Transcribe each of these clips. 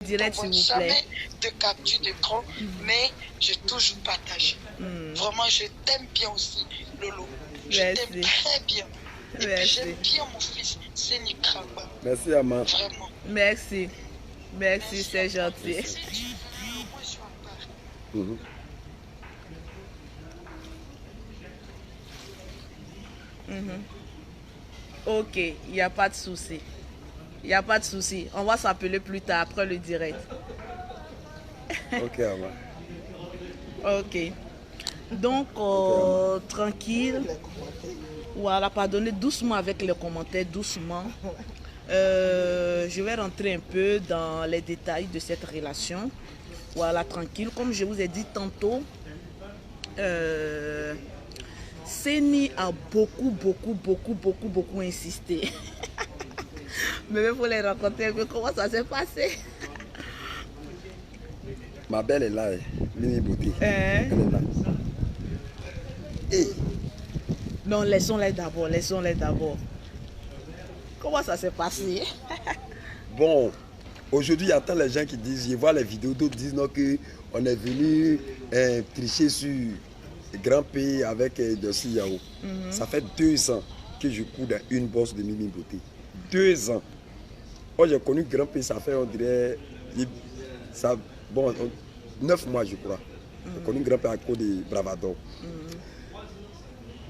direct, s'il vous plaît. Jamais de capture d'écran, mais j'ai toujours partagé. Vraiment, je t'aime bien aussi, Lolo. Je t'aime très bien. Et puis j'aime bien mon fils, Seni Kramba. Merci, Ama. Vraiment. Merci. Merci, c'est gentil. Ok, il n'y a pas de souci. Il n'y a pas de souci. On va s'appeler plus tard après le direct. Ok, Ama. Ok. Donc, tranquille. Voilà, pardonnez doucement avec les commentaires, doucement. Je vais rentrer un peu dans les détails de cette relation. Voilà, tranquille. Comme je vous ai dit tantôt, Seni a beaucoup insisté. Mais il faut les raconter un peu comment ça s'est passé. Ma belle est là, Mini Beauté. Elle est là. Hey. Non, laissons-les d'abord. Comment ça s'est passé? Bon, aujourd'hui, il y a tant les gens qui disent, je vois les vidéos, d'autres disent non, qu'on est venu tricher sur Grand P avec Dossi Yao. Ça fait 2 ans que je cours dans une bosse de Mimi Beauté. 2 ans. Moi, j'ai connu Grand P, ça fait, on dirait, 9 mois, je crois. J'ai connu Grand P à cause de Bravador.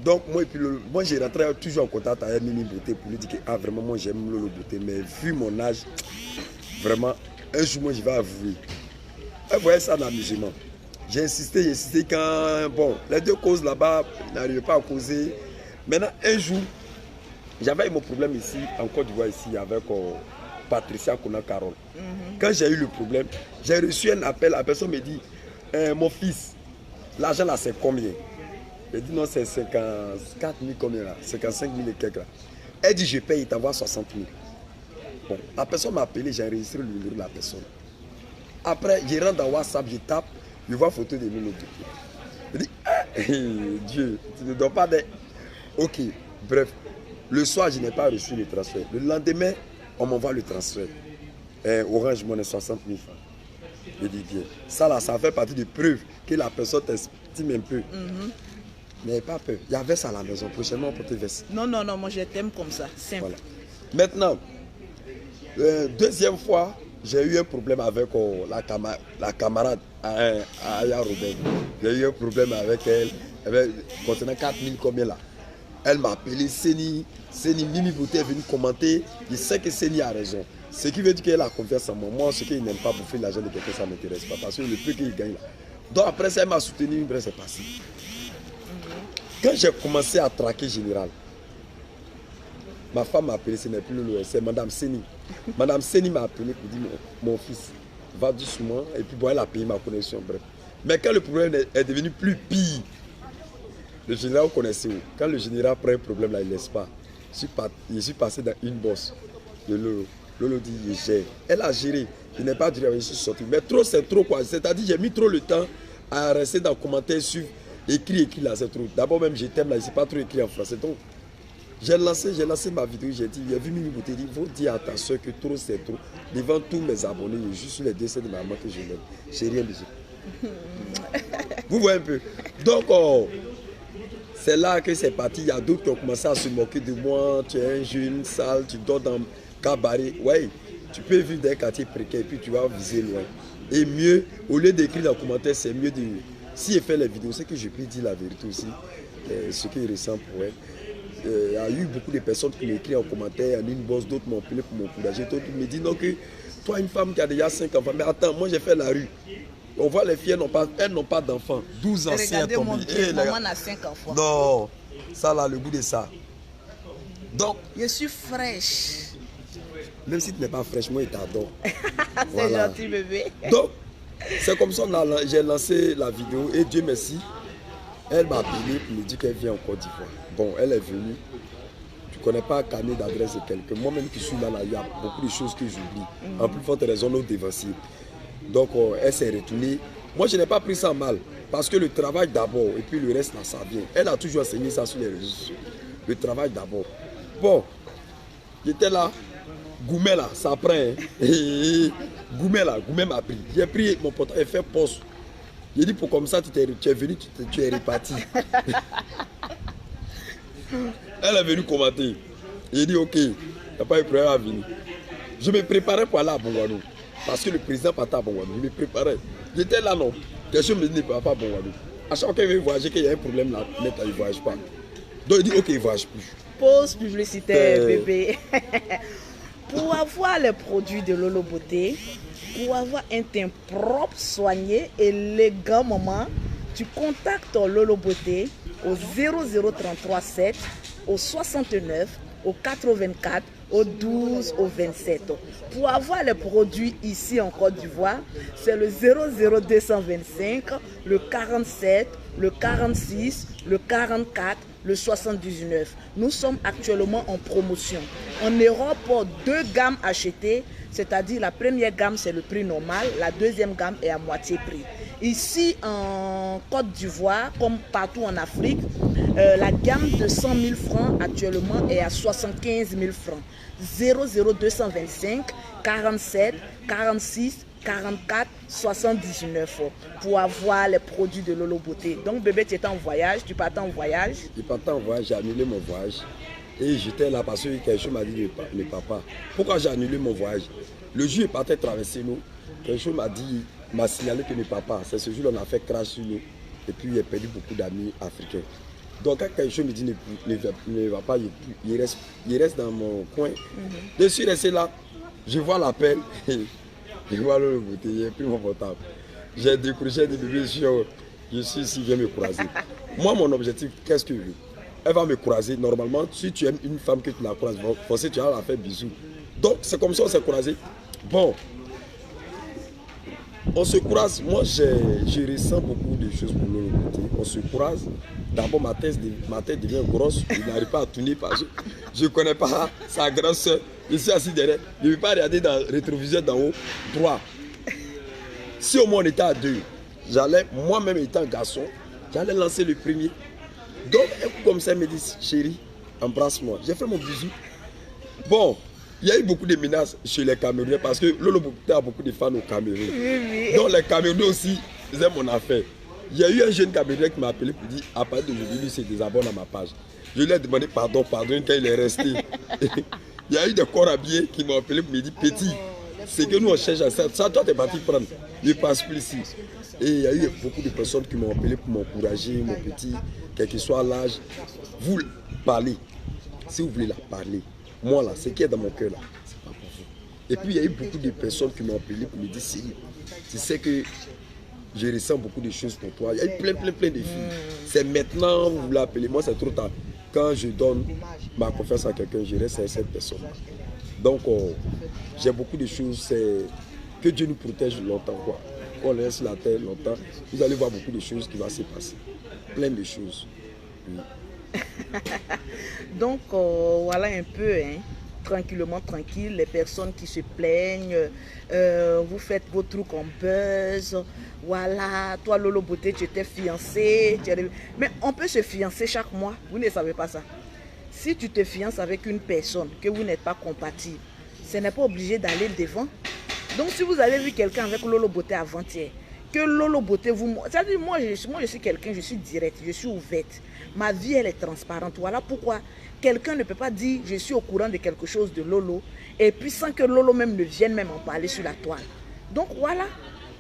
Donc, moi j'ai rentré toujours en contact avec Mimi Beauté pour lui dire que vraiment, moi j'aime Lolo Beauté, mais vu mon âge, vraiment, un jour, moi je vais avouer. Elle voyait ça dans l'amusement. J'ai insisté quand, bon, les 2 causes là-bas n'arrivaient pas à causer. Maintenant, un jour, j'avais mon problème ici, en Côte d'Ivoire, ici, avec Patricia Kona Carole. Quand j'ai eu le problème, j'ai reçu un appel, la personne me dit, mon fils, l'argent là c'est combien? Elle dit non, c'est 54 000 combien là? 55 000 et quelques là. Elle dit je paye, il t'envoie 60 000. Bon, la personne m'a appelé, j'ai enregistré le numéro de la personne. Après, je rentre dans WhatsApp, je tape, je vois photo de Lolo Beauté. Je dis, Dieu, tu ne dois pas des... Ok, bref. Le soir, je n'ai pas reçu le transfert. Le lendemain, on m'envoie le transfert. Orange Money 60 000 francs. Je dis bien. Ça là, ça fait partie des preuves que la personne t'estime un peu. N'ayez pas peur. Il y avait ça à la maison. Prochainement, on peut te verser. Non, moi je t'aime comme ça. Simple. Voilà. Maintenant, deuxième fois, j'ai eu un problème avec la camarade Aya Robin. J'ai eu un problème avec elle. Concernant 4 000 combien là. Elle m'a appelé Seni. Mimi Beauté est venue commenter. Je sais que Seni a raison. Ce qui veut dire qu'elle a confiance en moi. Moi, ce qu'il n'aime pas bouffer l'argent de quelqu'un, ça ne m'intéresse pas. Parce que le peu qu'il gagne là. Donc après ça, elle m'a soutenu, bref, c'est passé. Quand j'ai commencé à traquer Général, ma femme m'a appelé, ce n'est plus Lolo, c'est Madame Seni. Madame Seni m'a appelé pour dire mon fils, va doucement. Et puis bon, elle a payé ma connexion, bref. Mais quand le problème est devenu plus pire, le général, vous connaissez où? Quand le général prend un problème là, il ne laisse pas. Je suis passé dans une bosse de Lolo. Lolo dit, je gère. Elle a géré. Je n'ai pas duré, je suis sorti. Mais trop, c'est trop quoi. C'est-à-dire, j'ai mis trop le temps à rester dans le commentaire sur écrit là, c'est trop. D'abord même, je t'aime là, je ne sais pas trop écrit en français. Donc, j'ai lancé ma vidéo, j'ai dit, j'ai vu Mimi Beauté, il faut dire à ta soeur que trop, c'est trop. Devant tous mes abonnés, je suis les décès de ma maman que je l'aime. J'ai rien dit. Vous voyez un peu. Donc, c'est là que c'est parti. Il y a d'autres qui ont commencé à se moquer de moi. Tu es un jeune, sale, tu dors dans cabaret. Ouais, tu peux vivre dans un quartier précaire et puis tu vas viser loin. Et mieux, au lieu d'écrire dans le commentaire, c'est mieux de... Si je fais les vidéos, c'est que je peux dire la vérité aussi, ce qu'il ressent pour elle. Il y a eu beaucoup de personnes qui m'écrivent en commentaire, en inbox, d'autres m'ont appelé pour m'encourager, d'autres me disent non, que toi, une femme qui a déjà 5 enfants, mais attends, moi j'ai fait la rue. On voit les filles, elles n'ont pas d'enfants. 12 anciens tombés. Maman a 5 enfants. Non, ça là, le goût de ça. Donc, je suis fraîche. Même si tu n'es pas fraîche, moi, il t'adore. C'est gentil, bébé. Donc, c'est comme ça que j'ai lancé la vidéo et Dieu merci, elle m'a appelé pour me dire qu'elle vient en Côte d'Ivoire. Bon, elle est venue. Tu ne connais pas carnet d'adresse de quelqu'un. Moi-même qui suis là, il y a beaucoup de choses que j'oublie. En plus forte raison, nos dévanciers. Donc, elle s'est retournée. Moi, je n'ai pas pris ça mal. Parce que le travail d'abord, et puis le reste, là, ça vient. Elle a toujours enseigné ça sur les réseaux sociaux. Le travail d'abord. Bon, j'étais là. Goumet là, ça prend. Hein. Goumet m'a pris. J'ai pris mon portable et fait poste. J'ai dit pour comme ça, tu es venu, tu es reparti. Elle est venue commenter. J'ai dit ok, il n'y a pas eu de problème à venir. Je me préparais pour aller à Bongouadou. Parce que le président partait à Bongouadou. Je me préparais. J'étais là non. Quelqu'un me dit pas à Bongouadou. À chaque fois qu'il veut voyager, qu'il y a un problème là, il ne voyage pas. Donc il dit ok, il ne voyage plus. Pause publicitaire, bébé. Pour avoir les produits de Lolo Beauté, pour avoir un teint propre, soigné, élégant, maman, tu contactes Lolo Beauté au 00337, au 69, au 84, au 12, au 27. Pour avoir les produits ici en Côte d'Ivoire, c'est le 00225, le 47, le 46, le 44, le 79. Nous sommes actuellement en promotion. En Europe, pour 2 gammes achetées, c'est-à-dire la première gamme c'est le prix normal, la deuxième gamme est à moitié prix. Ici en Côte d'Ivoire, comme partout en Afrique, la gamme de 100 000 francs actuellement est à 75 000 francs. 00225, 47, 46, 44, 79 pour avoir les produits de Lolo Beauté. Donc bébé, tu étais en voyage, tu partais en voyage? Je partais en voyage, j'ai annulé mon voyage. Et j'étais là parce que quelque chose m'a dit, le papa, pourquoi j'ai annulé mon voyage? Le jour il partait traverser nous, quelque chose m'a signalé que le papa, c'est ce jour-là on a fait crash sur nous. Et puis il a perdu beaucoup d'amis africains. Donc quand quelque chose me dit ne va pas, il reste dans mon coin. Je suis resté là, je vois l'appel. Je vois Lolo Beauté, j'ai pris mon portable. J'ai décroché, j'ai dit bébé, je suis ici, viens me croiser. Moi, mon objectif, qu'est-ce que je veux? Elle va me croiser. Normalement, si tu aimes une femme que tu la croises, forcément tu vas la faire bisous. Donc, c'est comme ça on s'est croisé. Bon, on se croise. Moi, je ressens beaucoup de choses pour Lolo Beauté. On se croise. D'abord, ma tête devient grosse. Je n'arrive pas à tourner parce que je ne connais pas sa grande soeur. Je suis assis derrière. Je ne vais pas regarder dans le rétroviseur d'en haut droit. Si au moins on était à 2, j'allais, moi-même étant garçon, j'allais lancer le premier. Donc, comme ça, elle me dit, chérie, embrasse-moi. J'ai fait mon bisou. Bon, il y a eu beaucoup de menaces chez les Camerounais parce que Lolo Beauté a beaucoup de fans au Cameroun. Oui. Donc, les Camerounais aussi faisaient mon affaire. Il y a eu un jeune Camerounais qui m'a appelé pour dire, à partir d'aujourd'hui, lui, se désabonne à ma page. Je lui ai demandé pardon quand il est resté. Il y a eu des corps habillés qui m'ont appelé pour me dire, petit, c'est que nous on cherche à ça. Ça, toi, tu es parti prendre. Je ne passe plus ici. Et il y a eu beaucoup de personnes qui m'ont appelé pour m'encourager, mon petit, quel que soit l'âge. Vous parlez. Si vous voulez la parler, moi là, ce qui est dans mon cœur là, c'est pas pour vous. Et puis il y a eu beaucoup de personnes qui m'ont appelé pour me dire, Céline, tu sais que je ressens beaucoup de choses pour toi. Il y a eu plein de filles. C'est maintenant, vous l'appelez. Moi, c'est trop tard. Quand je donne ma confiance à quelqu'un, je reste à cette personne. Donc, j'ai beaucoup de choses. C'est que Dieu nous protège longtemps. Quoi. On laisse la terre longtemps. Vous allez voir beaucoup de choses qui vont se passer. Plein de choses. Oui. Donc, voilà un peu, hein, tranquille, les personnes qui se plaignent, vous faites vos trucs en buzz. Voilà, toi Lolo Beauté, tu étais fiancée. Mais on peut se fiancer chaque mois, vous ne savez pas ça. Si tu te fiances avec une personne que vous n'êtes pas compatible, ce n'est pas obligé d'aller devant. Donc si vous avez vu quelqu'un avec Lolo Beauté avant-hier, que Lolo Beauté vous... C'est-à-dire moi je suis quelqu'un, je suis directe, je suis ouverte. Ma vie elle est transparente. Voilà pourquoi quelqu'un ne peut pas dire je suis au courant de quelque chose de Lolo et puis sans que Lolo même ne vienne même en parler sur la toile. Donc voilà.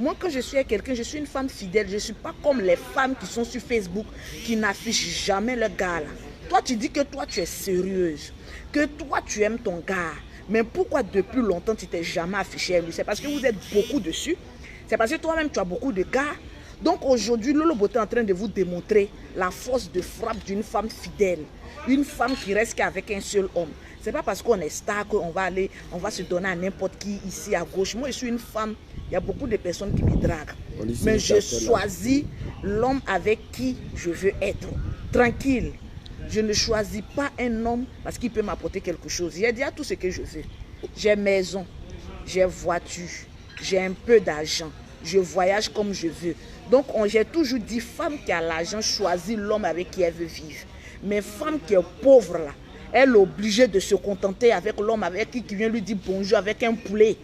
Moi, quand je suis avec quelqu'un, je suis une femme fidèle. Je ne suis pas comme les femmes qui sont sur Facebook, qui n'affichent jamais leur gars là. Toi, tu dis que toi, tu es sérieuse, que toi, tu aimes ton gars. Mais pourquoi depuis longtemps, tu t'es jamais affiché à lui? C'est parce que vous êtes beaucoup dessus. C'est parce que toi-même, tu as beaucoup de gars. Donc aujourd'hui, Lolo Beauté est en train de vous démontrer la force de frappe d'une femme fidèle. Une femme qui reste qu'avec un seul homme. C'est pas parce qu'on est star qu'on va aller, on va se donner à n'importe qui ici à gauche. Moi, je suis une femme. Il y a beaucoup de personnes qui me draguent. Mais je choisis l'homme avec qui je veux être. Tranquille. Je ne choisis pas un homme parce qu'il peut m'apporter quelque chose. J'ai déjà tout ce que je veux. J'ai maison, j'ai voiture, j'ai un peu d'argent. Je voyage comme je veux. Donc, j'ai toujours dit, femme qui a l'argent choisit l'homme avec qui elle veut vivre. Mais femme qui est pauvre là, Elle est obligée de se contenter avec l'homme avec qui vient lui dire bonjour avec un poulet.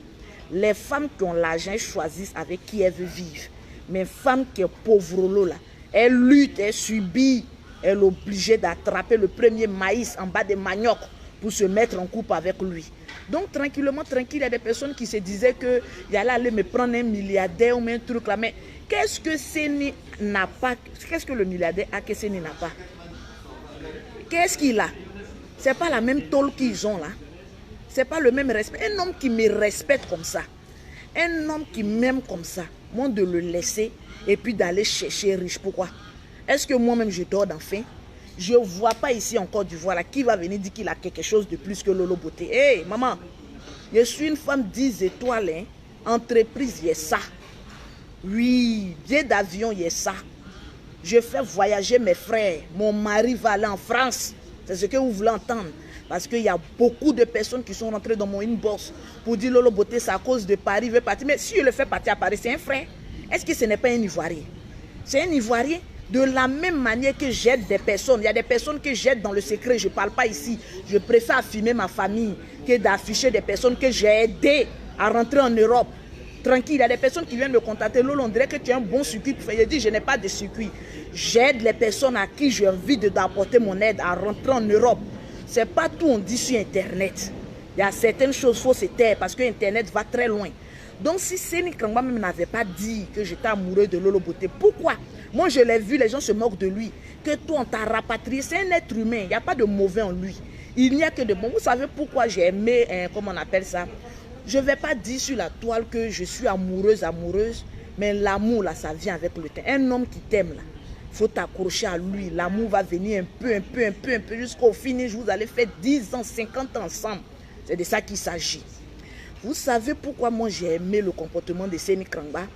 Les femmes qui ont l'argent choisissent avec qui elles veulent vivre. Mais femme qui est pauvre là, elle lutte, elle subit, elle est obligée d'attraper le premier maïs en bas des maniocs pour se mettre en couple avec lui. Donc tranquillement, tranquille, il y a des personnes qui se disaient que il allait aller me prendre un milliardaire ou un truc là. Mais qu'est-ce que Seni n'a pas? Qu'est-ce que le milliardaire a que Seni n'a pas? Qu'est-ce qu'il a? C'est pas la même tôle qu'ils ont là. C'est pas le même respect. Un homme qui me respecte comme ça, un homme qui m'aime comme ça, moi de le laisser et puis d'aller chercher riche. Pourquoi? Est-ce que moi-même je dors d'en faim? Je ne vois pas ici en Côte d'Ivoire qui va venir dire qu'il a quelque chose de plus que Lolo Beauté. Hé, hey, maman, je suis une femme 10 étoiles. Hein. Entreprise, il y a ça. Oui, billet d'avion, il y a ça. Je fais voyager mes frères. Mon mari va aller en France. C'est ce que vous voulez entendre. Parce qu'il y a beaucoup de personnes qui sont rentrées dans mon inbox pour dire Lolo Beauté, c'est à cause de Paris, il veut partir. Mais si je le fais partir à Paris, c'est un frère. Est-ce que ce n'est pas un Ivoirien? C'est un Ivoirien. De la même manière que j'aide des personnes, il y a des personnes que j'aide dans le secret, je ne parle pas ici. Je préfère affirmer ma famille que d'afficher des personnes que j'ai aidées à rentrer en Europe. Tranquille, il y a des personnes qui viennent me contacter. Lolo, on dirait que tu as un bon circuit. Je dis, je n'ai pas de circuit. J'aide les personnes à qui j'ai envie d'apporter mon aide à rentrer en Europe. Ce n'est pas tout on dit sur Internet. Il y a certaines choses, il faut se taire parce que Internet va très loin. Donc si Seni Krangba même n'avait pas dit que j'étais amoureux de Lolo Beauté, pourquoi? Moi je l'ai vu, les gens se moquent de lui. Que toi on t'a rapatrié, c'est un être humain, il n'y a pas de mauvais en lui. Il n'y a que de bon. Vous savez pourquoi j'ai aimé, comment on appelle ça? Je ne vais pas dire sur la toile que je suis amoureuse, mais l'amour là, ça vient avec le temps. Un homme qui t'aime là, il faut t'accrocher à lui. L'amour va venir un peu, jusqu'au finish. Vous allez faire 10 ans, 50 ans ensemble. C'est de ça qu'il s'agit. Vous savez pourquoi moi j'ai aimé le comportement de Seni Krangba?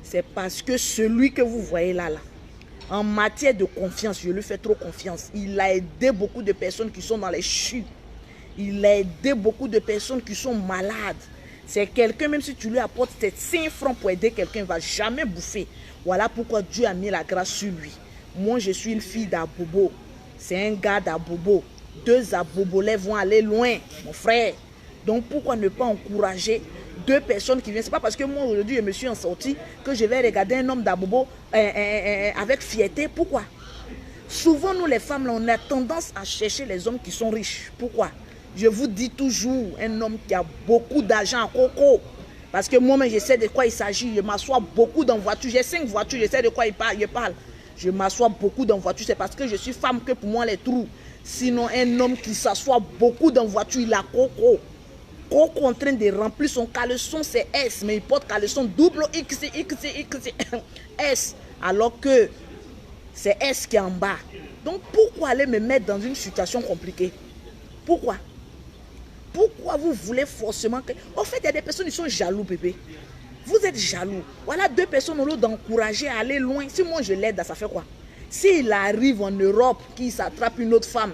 C'est parce que celui que vous voyez là, en matière de confiance, je lui fais trop confiance. Il a aidé beaucoup de personnes qui sont dans les chutes. Il a aidé beaucoup de personnes qui sont malades. C'est quelqu'un, même si tu lui apportes 5 francs pour aider quelqu'un, il ne va jamais bouffer. Voilà pourquoi Dieu a mis la grâce sur lui. Moi, je suis une fille d'Abobo. C'est un gars d'Abobo. 2 Abobolais vont aller loin, mon frère. Donc, pourquoi ne pas encourager 2 personnes qui viennent? Ce n'est pas parce que moi, aujourd'hui, je me suis en sortie que je vais regarder un homme d'Abobo avec fierté. Pourquoi? Souvent, nous, les femmes, là, on a tendance à chercher les hommes qui sont riches. Pourquoi? Je vous dis toujours, un homme qui a beaucoup d'argent à coco. Parce que moi-même, je sais de quoi il s'agit. Je m'assois beaucoup dans la voiture. J'ai 5 voitures, je sais de quoi il parle. Je m'assois beaucoup dans la voiture. C'est parce que je suis femme que pour moi, les trous. Sinon, un homme qui s'assoit beaucoup dans la voiture, il a coco. Coco en train de remplir son caleçon, c'est S. Mais il porte caleçon double X, S. Alors que c'est S qui est en bas. Donc, pourquoi aller me mettre dans une situation compliquée? Pourquoi? Pourquoi vous voulez forcément que... En fait, il y a des personnes qui sont jaloux, bébé. Vous êtes jaloux. Voilà 2 personnes au lieu d'encourager à aller loin. Si moi je l'aide, ça fait quoi? S'il arrive en Europe, qu'il s'attrape une autre femme,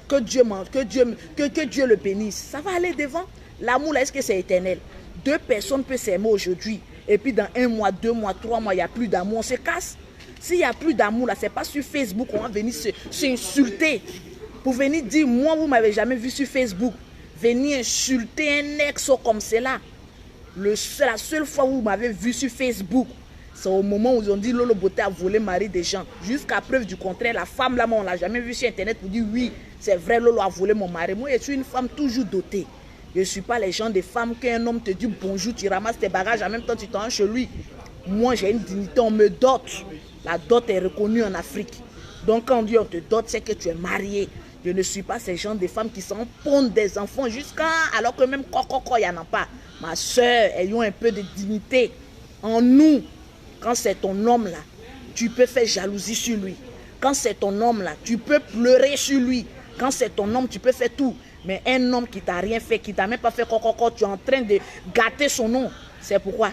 que Dieu le bénisse, ça va aller devant. L'amour, là, est-ce que c'est éternel? 2 personnes peuvent s'aimer aujourd'hui. Et puis dans 1 mois, 2 mois, 3 mois, il n'y a plus d'amour, on se casse. S'il n'y a plus d'amour, là, ce n'est pas sur Facebook qu'on va venir s'insulter. Pour venir dire, moi, vous ne m'avez jamais vu sur Facebook. Venir insulter un ex comme cela. La seule fois où vous m'avez vu sur Facebook, c'est au moment où ils ont dit Lolo Beauté a volé le mari des gens. Jusqu'à preuve du contraire, la femme là, on ne l'a jamais vu sur Internet pour dire oui, c'est vrai, Lolo a volé mon mari. Moi, je suis une femme toujours dotée. Je ne suis pas les gens des femmes qu'un homme te dit bonjour, tu ramasses tes bagages, en même temps tu t'en chez lui. Moi, j'ai une dignité, on me dote. La dot est reconnue en Afrique. Donc, quand on dit on te dote, c'est que tu es marié. Je ne suis pas ces gens des femmes qui s'en pondent des enfants jusqu'à... Alors que même il n'y en a pas. Ma soeur, ayons un peu de dignité en nous. Quand c'est ton homme là, tu peux faire jalousie sur lui. Quand c'est ton homme là, tu peux pleurer sur lui. Quand c'est ton homme, tu peux faire tout. Mais un homme qui t'a rien fait, qui t'a même pas fait tu es en train de gâter son nom. C'est pourquoi.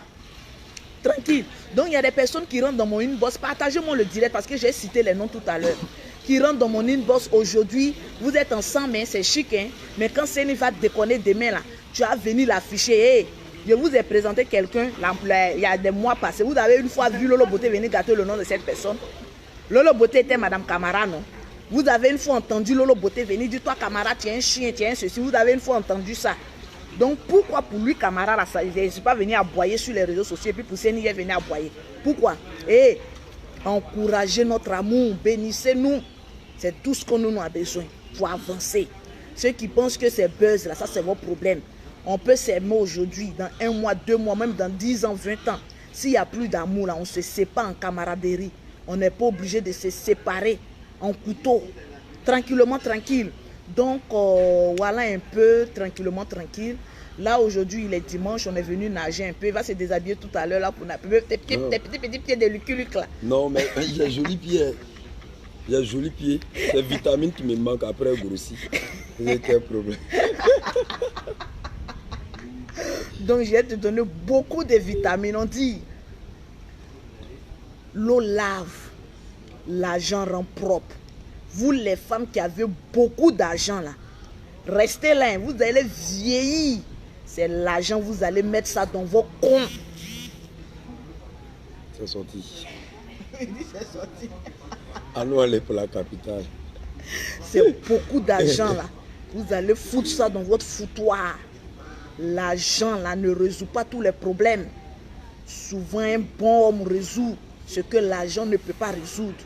Tranquille. Donc il y a des personnes qui rentrent dans mon inbox. Partagez-moi le direct parce que j'ai cité les noms tout à l'heure. Qui rentrent dans mon inbox aujourd'hui. Vous êtes ensemble, hein, c'est chic. Hein? Mais quand Seni va te déconner demain là, tu vas venir l'afficher. Hey, je vous ai présenté quelqu'un il y a des mois passés. Vous avez une fois vu Lolo Beauté venir gâter le nom de cette personne. Lolo Beauté était Madame Camara, non? Vous avez une fois entendu Lolo Beauté venir dire, toi camarade, tu es un chien, tu es un ceci. Vous avez une fois entendu ça. Donc pourquoi pour lui, camarade, il ne pas venir aboyer sur les réseaux sociaux et puis pour Seni, il est venu aboyer. Pourquoi? Et encouragez notre amour, bénissez-nous. C'est tout ce qu'on nous a besoin pour avancer. Ceux qui pensent que c'est buzz, là, ça c'est votre problème. On peut s'aimer aujourd'hui, dans 1 mois, 2 mois, même dans 10 ans, 20 ans. S'il n'y a plus d'amour, là, on se sépare en camaraderie. On n'est pas obligé de se séparer en couteau. Tranquillement, tranquille. Donc, voilà un peu, tranquillement, tranquille. Là, aujourd'hui, il est dimanche, on est venu nager un peu. Il va se déshabiller tout à l'heure, là, pour tes petits pieds de Lucky-Luke, là. Non, mais il a joli pied. Il a joli pied. C'est vitamines qui me manquent après grossir. C'est quel problème. Donc, je vais te donner beaucoup de vitamines. On dit, l'eau lave, l'argent rend propre. Vous, les femmes qui avez beaucoup d'argent, là, restez là, vous allez vieillir. C'est l'argent, vous allez mettre ça dans vos comptes. C'est sorti. Il dit c'est sorti. Allons aller pour la capitale. C'est beaucoup d'argent là. Vous allez foutre ça dans votre foutoir. L'argent là ne résout pas tous les problèmes. Souvent un bon homme résout ce que l'argent ne peut pas résoudre.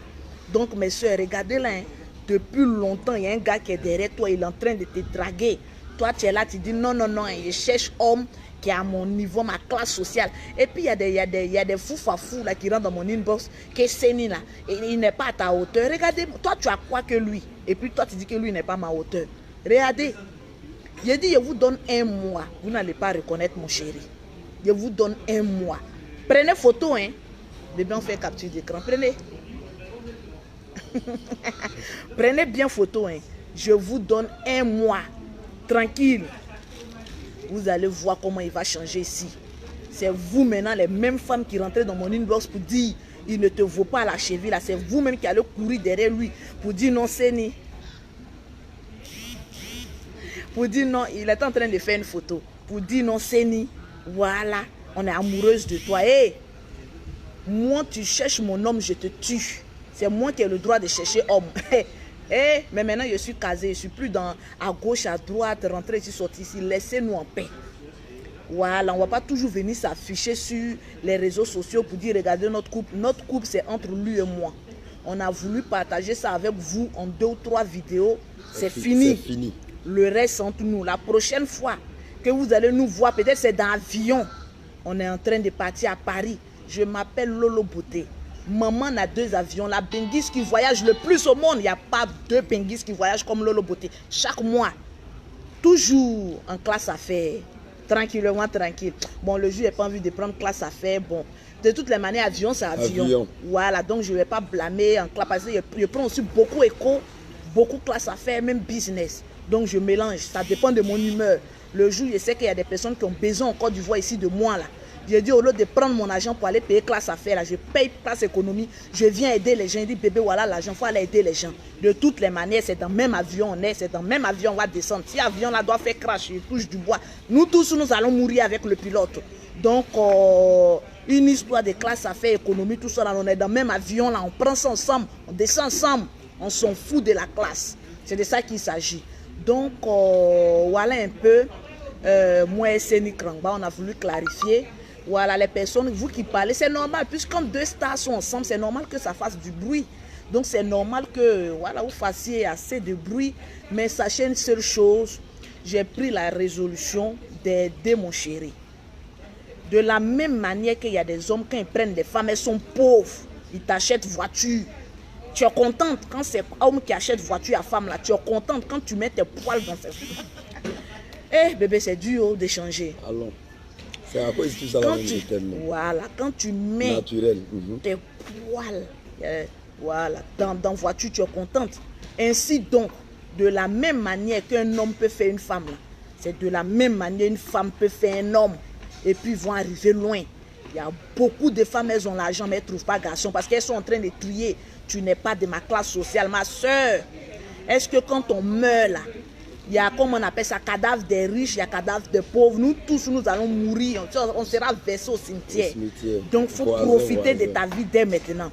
Donc mes soeurs, regardez là. Hein. Depuis longtemps, il y a un gars qui est derrière toi, il est en train de te draguer. Toi, tu es là, tu dis non, non, non, je cherche homme qui est à mon niveau, ma classe sociale. Et puis, il y a des fous-fafous là qui rentrent dans mon inbox, qui est Seni là, et il n'est pas à ta hauteur. Regardez, toi, tu as quoi que lui? Et puis, toi, tu dis que lui n'est pas à ma hauteur. Regardez, je dis, je vous donne 1 mois, vous n'allez pas reconnaître mon chéri. Je vous donne 1 mois. Prenez photo, hein. Bébé, on fait capture d'écran. Prenez. Prenez bien photo, hein. Je vous donne 1 mois. Tranquille. Vous allez voir comment il va changer ici. C'est vous maintenant, les mêmes femmes qui rentrent dans mon inbox pour dire il ne te vaut pas la cheville là. C'est vous-même qui allez courir derrière lui pour dire non, Seni. Pour dire non, il est en train de faire une photo. Pour dire non, Seni. Voilà, on est amoureuse de toi. Hey, moi, tu cherches mon homme, je te tue. C'est moi qui ai le droit de chercher homme. Mais maintenant, je suis casé. Je ne suis plus à gauche, à droite, rentrer ici, sortir ici. Laissez-nous en paix. Voilà, on ne va pas toujours venir s'afficher sur les réseaux sociaux pour dire, regardez notre couple. Notre couple, c'est entre lui et moi. On a voulu partager ça avec vous en 2 ou 3 vidéos. C'est fini. C'est fini. Le reste, entre nous. La prochaine fois que vous allez nous voir, peut-être c'est dans l'avion. On est en train de partir à Paris. Je m'appelle Lolo Beauté. Maman a 2 avions. La Benguise qui voyage le plus au monde. Il n'y a pas 2 Benguises qui voyagent comme Lolo Beauté. Chaque mois. Toujours en classe affaires. Tranquillement, tranquille. Bon, le jour, j'ai pas envie de prendre classe affaires. Bon, de toutes les manières, avion, c'est avion. Voilà, donc je ne vais pas blâmer en classe. Parce que je prends aussi beaucoup éco, beaucoup classe affaires, même business. Donc je mélange. Ça dépend de mon humeur. Le jour, je sais qu'il y a des personnes qui ont besoin encore du voir ici de moi là. J'ai dit au lieu de prendre mon argent pour aller payer classe affaires, là, je paye classe économie, je viens aider les gens. Je dis bébé, voilà l'argent, il faut aller aider les gens. De toutes les manières, c'est dans le même avion on est, c'est dans le même avion on va descendre. Si l'avion là doit faire crash, il touche du bois. Nous tous, nous allons mourir avec le pilote. Donc, une histoire de classe affaires, économie, tout ça, là, on est dans le même avion là, on prend ça ensemble, on descend ensemble, on s'en fout de la classe. C'est de ça qu'il s'agit. Donc, voilà un peu, moi et Seni Krangba, on a voulu clarifier. Voilà, les personnes, vous qui parlez, c'est normal, puisque quand 2 stars sont ensemble, c'est normal que ça fasse du bruit. Donc c'est normal que voilà, vous fassiez assez de bruit. Mais sachez une seule chose, j'ai pris la résolution d'aider mon chéri. De la même manière qu'il y a des hommes, quand ils prennent des femmes, elles sont pauvres, ils t'achètent voiture. Tu es contente quand c'est homme qui achète voiture à femme, là, tu es contente quand tu mets tes poils dans ses... Eh bébé, c'est dur de changer. Allons. C'est à cause de tout ça là, voilà, quand tu mets naturel. Tes poils voilà, dans voiture, tu es contente. Ainsi donc, de la même manière qu'un homme peut faire une femme, c'est de la même manière une femme peut faire un homme. Et puis ils vont arriver loin. Il y a beaucoup de femmes, elles ont l'argent, mais elles ne trouvent pas garçon parce qu'elles sont en train de trier. Tu n'es pas de ma classe sociale, ma soeur. Est-ce que quand on meurt là, il y a, comme on appelle ça, cadavre des riches, il y a cadavre des pauvres. Nous tous, nous allons mourir. On sera versés au cimetière. Donc, il faut profiter de ta vie dès maintenant.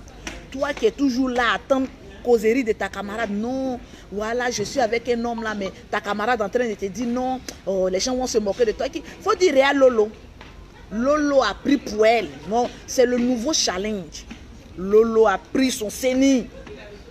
Toi qui es toujours là, attends causerie de ta camarade. Non, voilà, je suis avec un homme là, mais ta camarade est en train de te dire non, oh, les gens vont se moquer de toi. Il faut dire à Lolo. Lolo a pris pour elle. Non, c'est le nouveau challenge. Lolo a pris son sénie.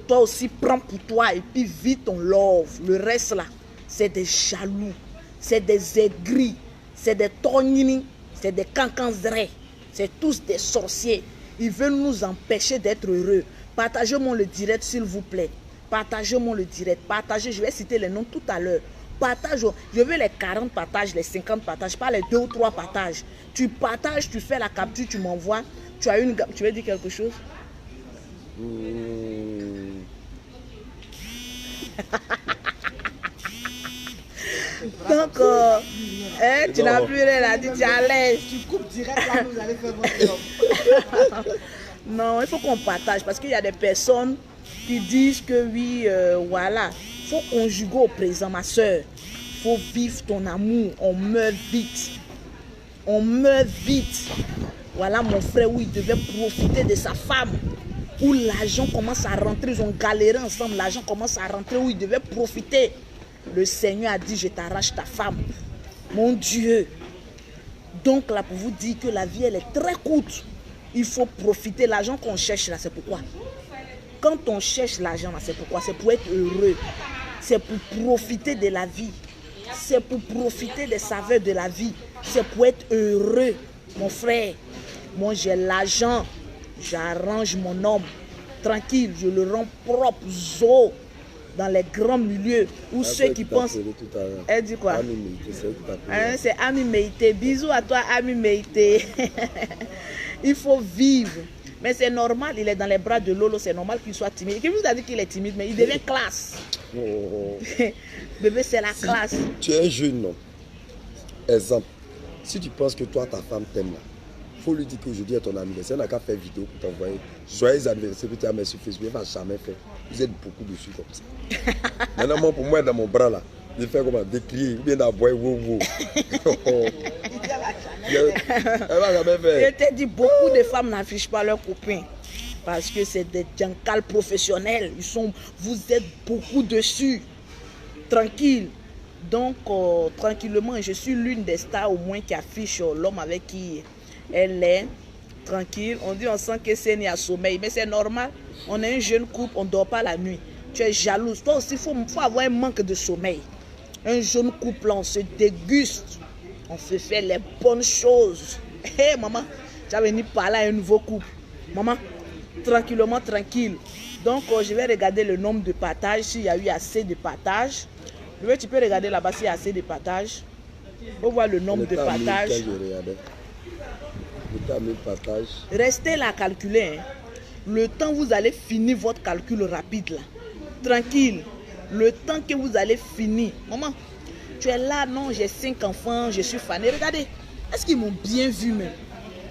Toi aussi, prends pour toi et puis vis ton love. Le reste là, c'est des jaloux, c'est des aigris, c'est des tognini, c'est des cancanzrés, c'est tous des sorciers. Ils veulent nous empêcher d'être heureux. Partagez-moi le direct, s'il vous plaît. Partagez-moi le direct. Partagez, je vais citer les noms tout à l'heure. Partage, je veux les 40 partages, les 50 partages, pas les 2 ou 3 partages. Tu partages, tu fais la capture, tu m'envoies. Tu as une... Tu veux dire quelque chose? Donc, tu n'as plus rien à dire, tu es à l'aise. Tu coupes direct là, vous allez faire votre job. Non, il faut qu'on partage parce qu'il y a des personnes qui disent que oui, voilà. Il faut conjuguer au présent, ma soeur. Il faut vivre ton amour. On meurt vite. On meurt vite. Voilà mon frère où il devait profiter de sa femme. Où l'argent commence à rentrer. Ils ont galéré ensemble. L'argent commence à rentrer où il devait profiter. Le Seigneur a dit, je t'arrache ta femme. Mon Dieu. Donc là, pour vous dire que la vie, elle est très courte. Il faut profiter. L'argent qu'on cherche là, c'est pourquoi? Quand on cherche l'argent là, c'est pourquoi? C'est pour être heureux. C'est pour profiter de la vie. C'est pour profiter des saveurs de la vie. C'est pour être heureux. Mon frère, moi j'ai l'argent. J'arrange mon homme. Tranquille, je le rends propre, zo. Dans les grands milieux où ceux qui pensent... Elle dit quoi? C'est Ami Meïté. Bisous à toi, Ami Meïté. Il faut vivre. Mais c'est normal, il est dans les bras de Lolo, c'est normal qu'il soit timide. Qui vous a dit qu'il est timide, mais il devient classe. Bébé, c'est la classe. Tu es jeune, non? Exemple, si tu penses que toi, ta femme t'aime là, il faut lui dire qu'aujourd'hui est ton anniversaire. Elle n'a qu'à faire vidéo pour t'envoyer. Joyeux anniversaire, puis tu as mis sur Facebook. Elle ne va jamais faire. Vous êtes beaucoup dessus comme ça. Maintenant, moi, pour moi, dans mon bras là, je fais comment? Décrier, ou bien d'avoir wow. Elle va jamais faire. Je te dis, beaucoup de femmes n'affichent pas leurs copains. Parce que c'est des jankals professionnels. Vous êtes beaucoup dessus. Tranquille. Donc, tranquillement, je suis l'une des stars au moins qui affiche l'homme avec qui elle est. Tranquille. On dit, on sent que c'est ni à sommeil. Mais c'est normal. On est un jeune couple, on ne dort pas la nuit. Tu es jalouse. Toi aussi, il faut avoir un manque de sommeil. Un jeune couple, on se déguste. On se fait les bonnes choses. Hé, maman, tu as venu parler à un nouveau couple. Maman, tranquillement, tranquille. Donc, je vais regarder le nombre de partages, s'il y a eu assez de partages. Tu peux regarder là-bas s'il y a assez de partages. On voir le nombre de partages. Restez là à calculer. Hein. Le temps vous allez finir votre calcul rapide là. Tranquille. Le temps que vous allez finir. Maman, tu es là, non, j'ai 5 enfants, je suis fanée. Regardez, est-ce qu'ils m'ont bien vu même?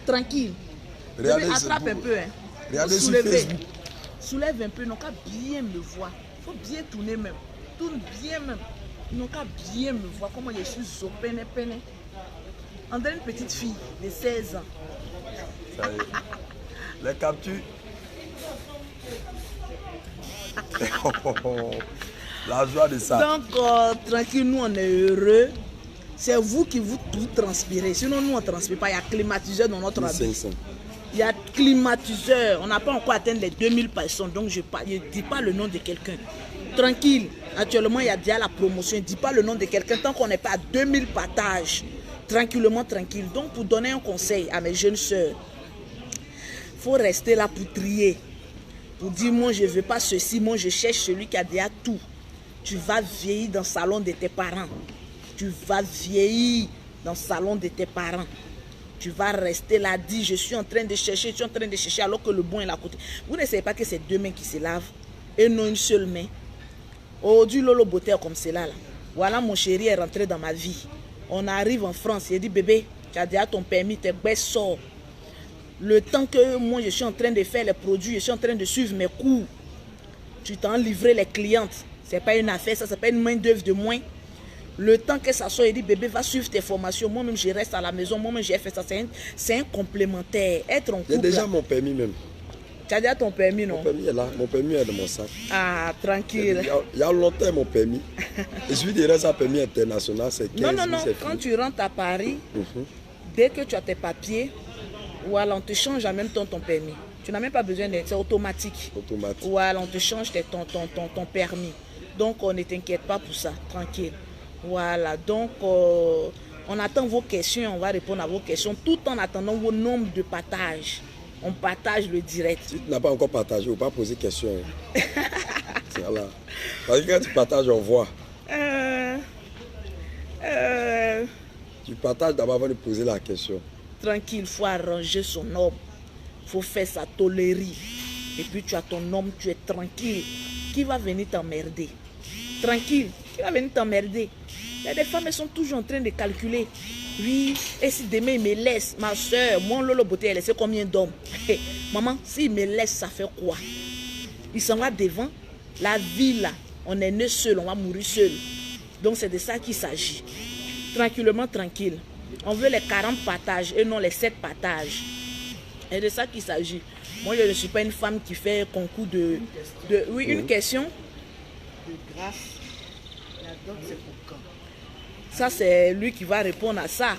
Tranquille. Regardez, attrape un peu. Hein. Regardez sur Facebook. Soulève un peu, ils n'ont qu'à bien me voir. Il faut bien tourner même. Tourne bien même. Ils n'ont qu'à bien me voir. Comment je suis so peine. On dirait une petite fille de 16 ans. Ça y est. Les captures. La joie de ça. Donc, tranquille, nous on est heureux. C'est vous qui vous transpirez. Sinon, nous on ne transpire pas. Il y a climatiseur dans notre habit. Il y a climatiseur. On n'a pas encore atteint les 2000 personnes. Donc, je ne dis pas le nom de quelqu'un. Tranquille. Actuellement, il y a déjà la promotion. Je ne dis pas le nom de quelqu'un tant qu'on n'est pas à 2000 partages. Tranquillement, tranquille. Donc, pour donner un conseil à mes jeunes soeurs, il faut rester là pour trier. Pour dire, moi, je ne veux pas ceci. Moi, je cherche celui qui a déjà tout. Tu vas vieillir dans le salon de tes parents. Tu vas vieillir dans le salon de tes parents. Tu vas rester là, dire, je suis en train de chercher, alors que le bon est à côté. Vous ne savez pas que c'est 2 mains qui se lavent et non une seule main. Oh, du Lolo Beauté comme cela. Là. Voilà, mon chéri est rentré dans ma vie. On arrive en France, il dit, bébé, tu as déjà ton permis, tes baisses sortent. Le temps que moi, je suis en train de faire les produits, je suis en train de suivre mes cours. Tu t'en livres les clientes. Ce n'est pas une affaire, ça, ce n'est pas une main d'œuvre de moins. Le temps que ça soit, il dit, bébé, va suivre tes formations. Moi-même, je reste à la maison. Moi-même, j'ai fait ça. C'est un complémentaire. Être en couple. J'ai déjà mon permis même. Tu as déjà ton permis, non? Mon permis est là, mon permis est dans mon sac. Ah, tranquille. Il y a longtemps mon permis. Et celui de reste, un permis international, c'est 15 000. Non. Quand tu rentres à Paris, dès que tu as tes papiers, voilà, on te change en même temps ton permis. Tu n'as même pas besoin d'être, c'est automatique. Voilà, on te change ton permis. Donc, on ne t'inquiète pas pour ça, tranquille. Voilà, donc, on attend vos questions, on va répondre à vos questions tout en attendant vos nombres de partage. On partage le direct. Si tu n'as pas encore partagé, il ne faut pas poser de questions. Voilà. Parce que quand tu partages, on voit. Tu partages d'abord avant de poser la question. Tranquille, il faut arranger son homme. Il faut faire sa tolérie. Et puis tu as ton homme, tu es tranquille. Qui va venir t'emmerder? Tranquille, qui va venir t'emmerder? Il y a des femmes, elles sont toujours en train de calculer. Oui, et si demain il me laisse, ma soeur, mon Lolo Beauté, elle laissé combien d'hommes? Maman, s'il me laisse, ça fait quoi? Il s'en va devant. La vie là, on est né seul, on va mourir seul. Donc c'est de ça qu'il s'agit. Tranquillement, tranquille. On veut les 40 partages et non les 7 partages. Et de ça qu'il s'agit. Moi, je ne suis pas une femme qui fait concours de... Oui, une question. De grâce, la dot c'est pour quand? Ça, c'est lui qui va répondre à ça.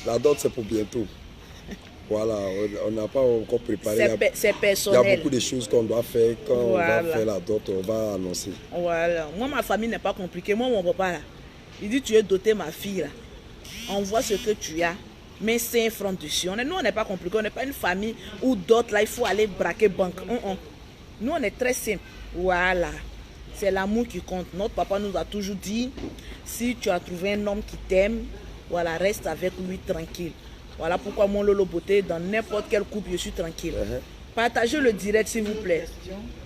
La dot, c'est pour bientôt. Voilà, on n'a pas encore préparé. C'est personnel. Il y a beaucoup de choses qu'on doit faire. Quand on va faire la dot, on va annoncer. Voilà. Moi, ma famille n'est pas compliquée. Moi, mon papa, là, il dit, tu es doté, ma fille, là. On voit ce que tu as. Mais 5 francs dessus. Nous, on n'est pas compliqué. On n'est pas une famille où d'autres, là, il faut aller braquer banque. Nous, on est très simple. Voilà. C'est l'amour qui compte. Notre papa nous a toujours dit, si tu as trouvé un homme qui t'aime, voilà, reste avec lui tranquille. Voilà pourquoi mon Lolo Beauté, dans n'importe quel couple, je suis tranquille. Partagez le direct, s'il vous plaît.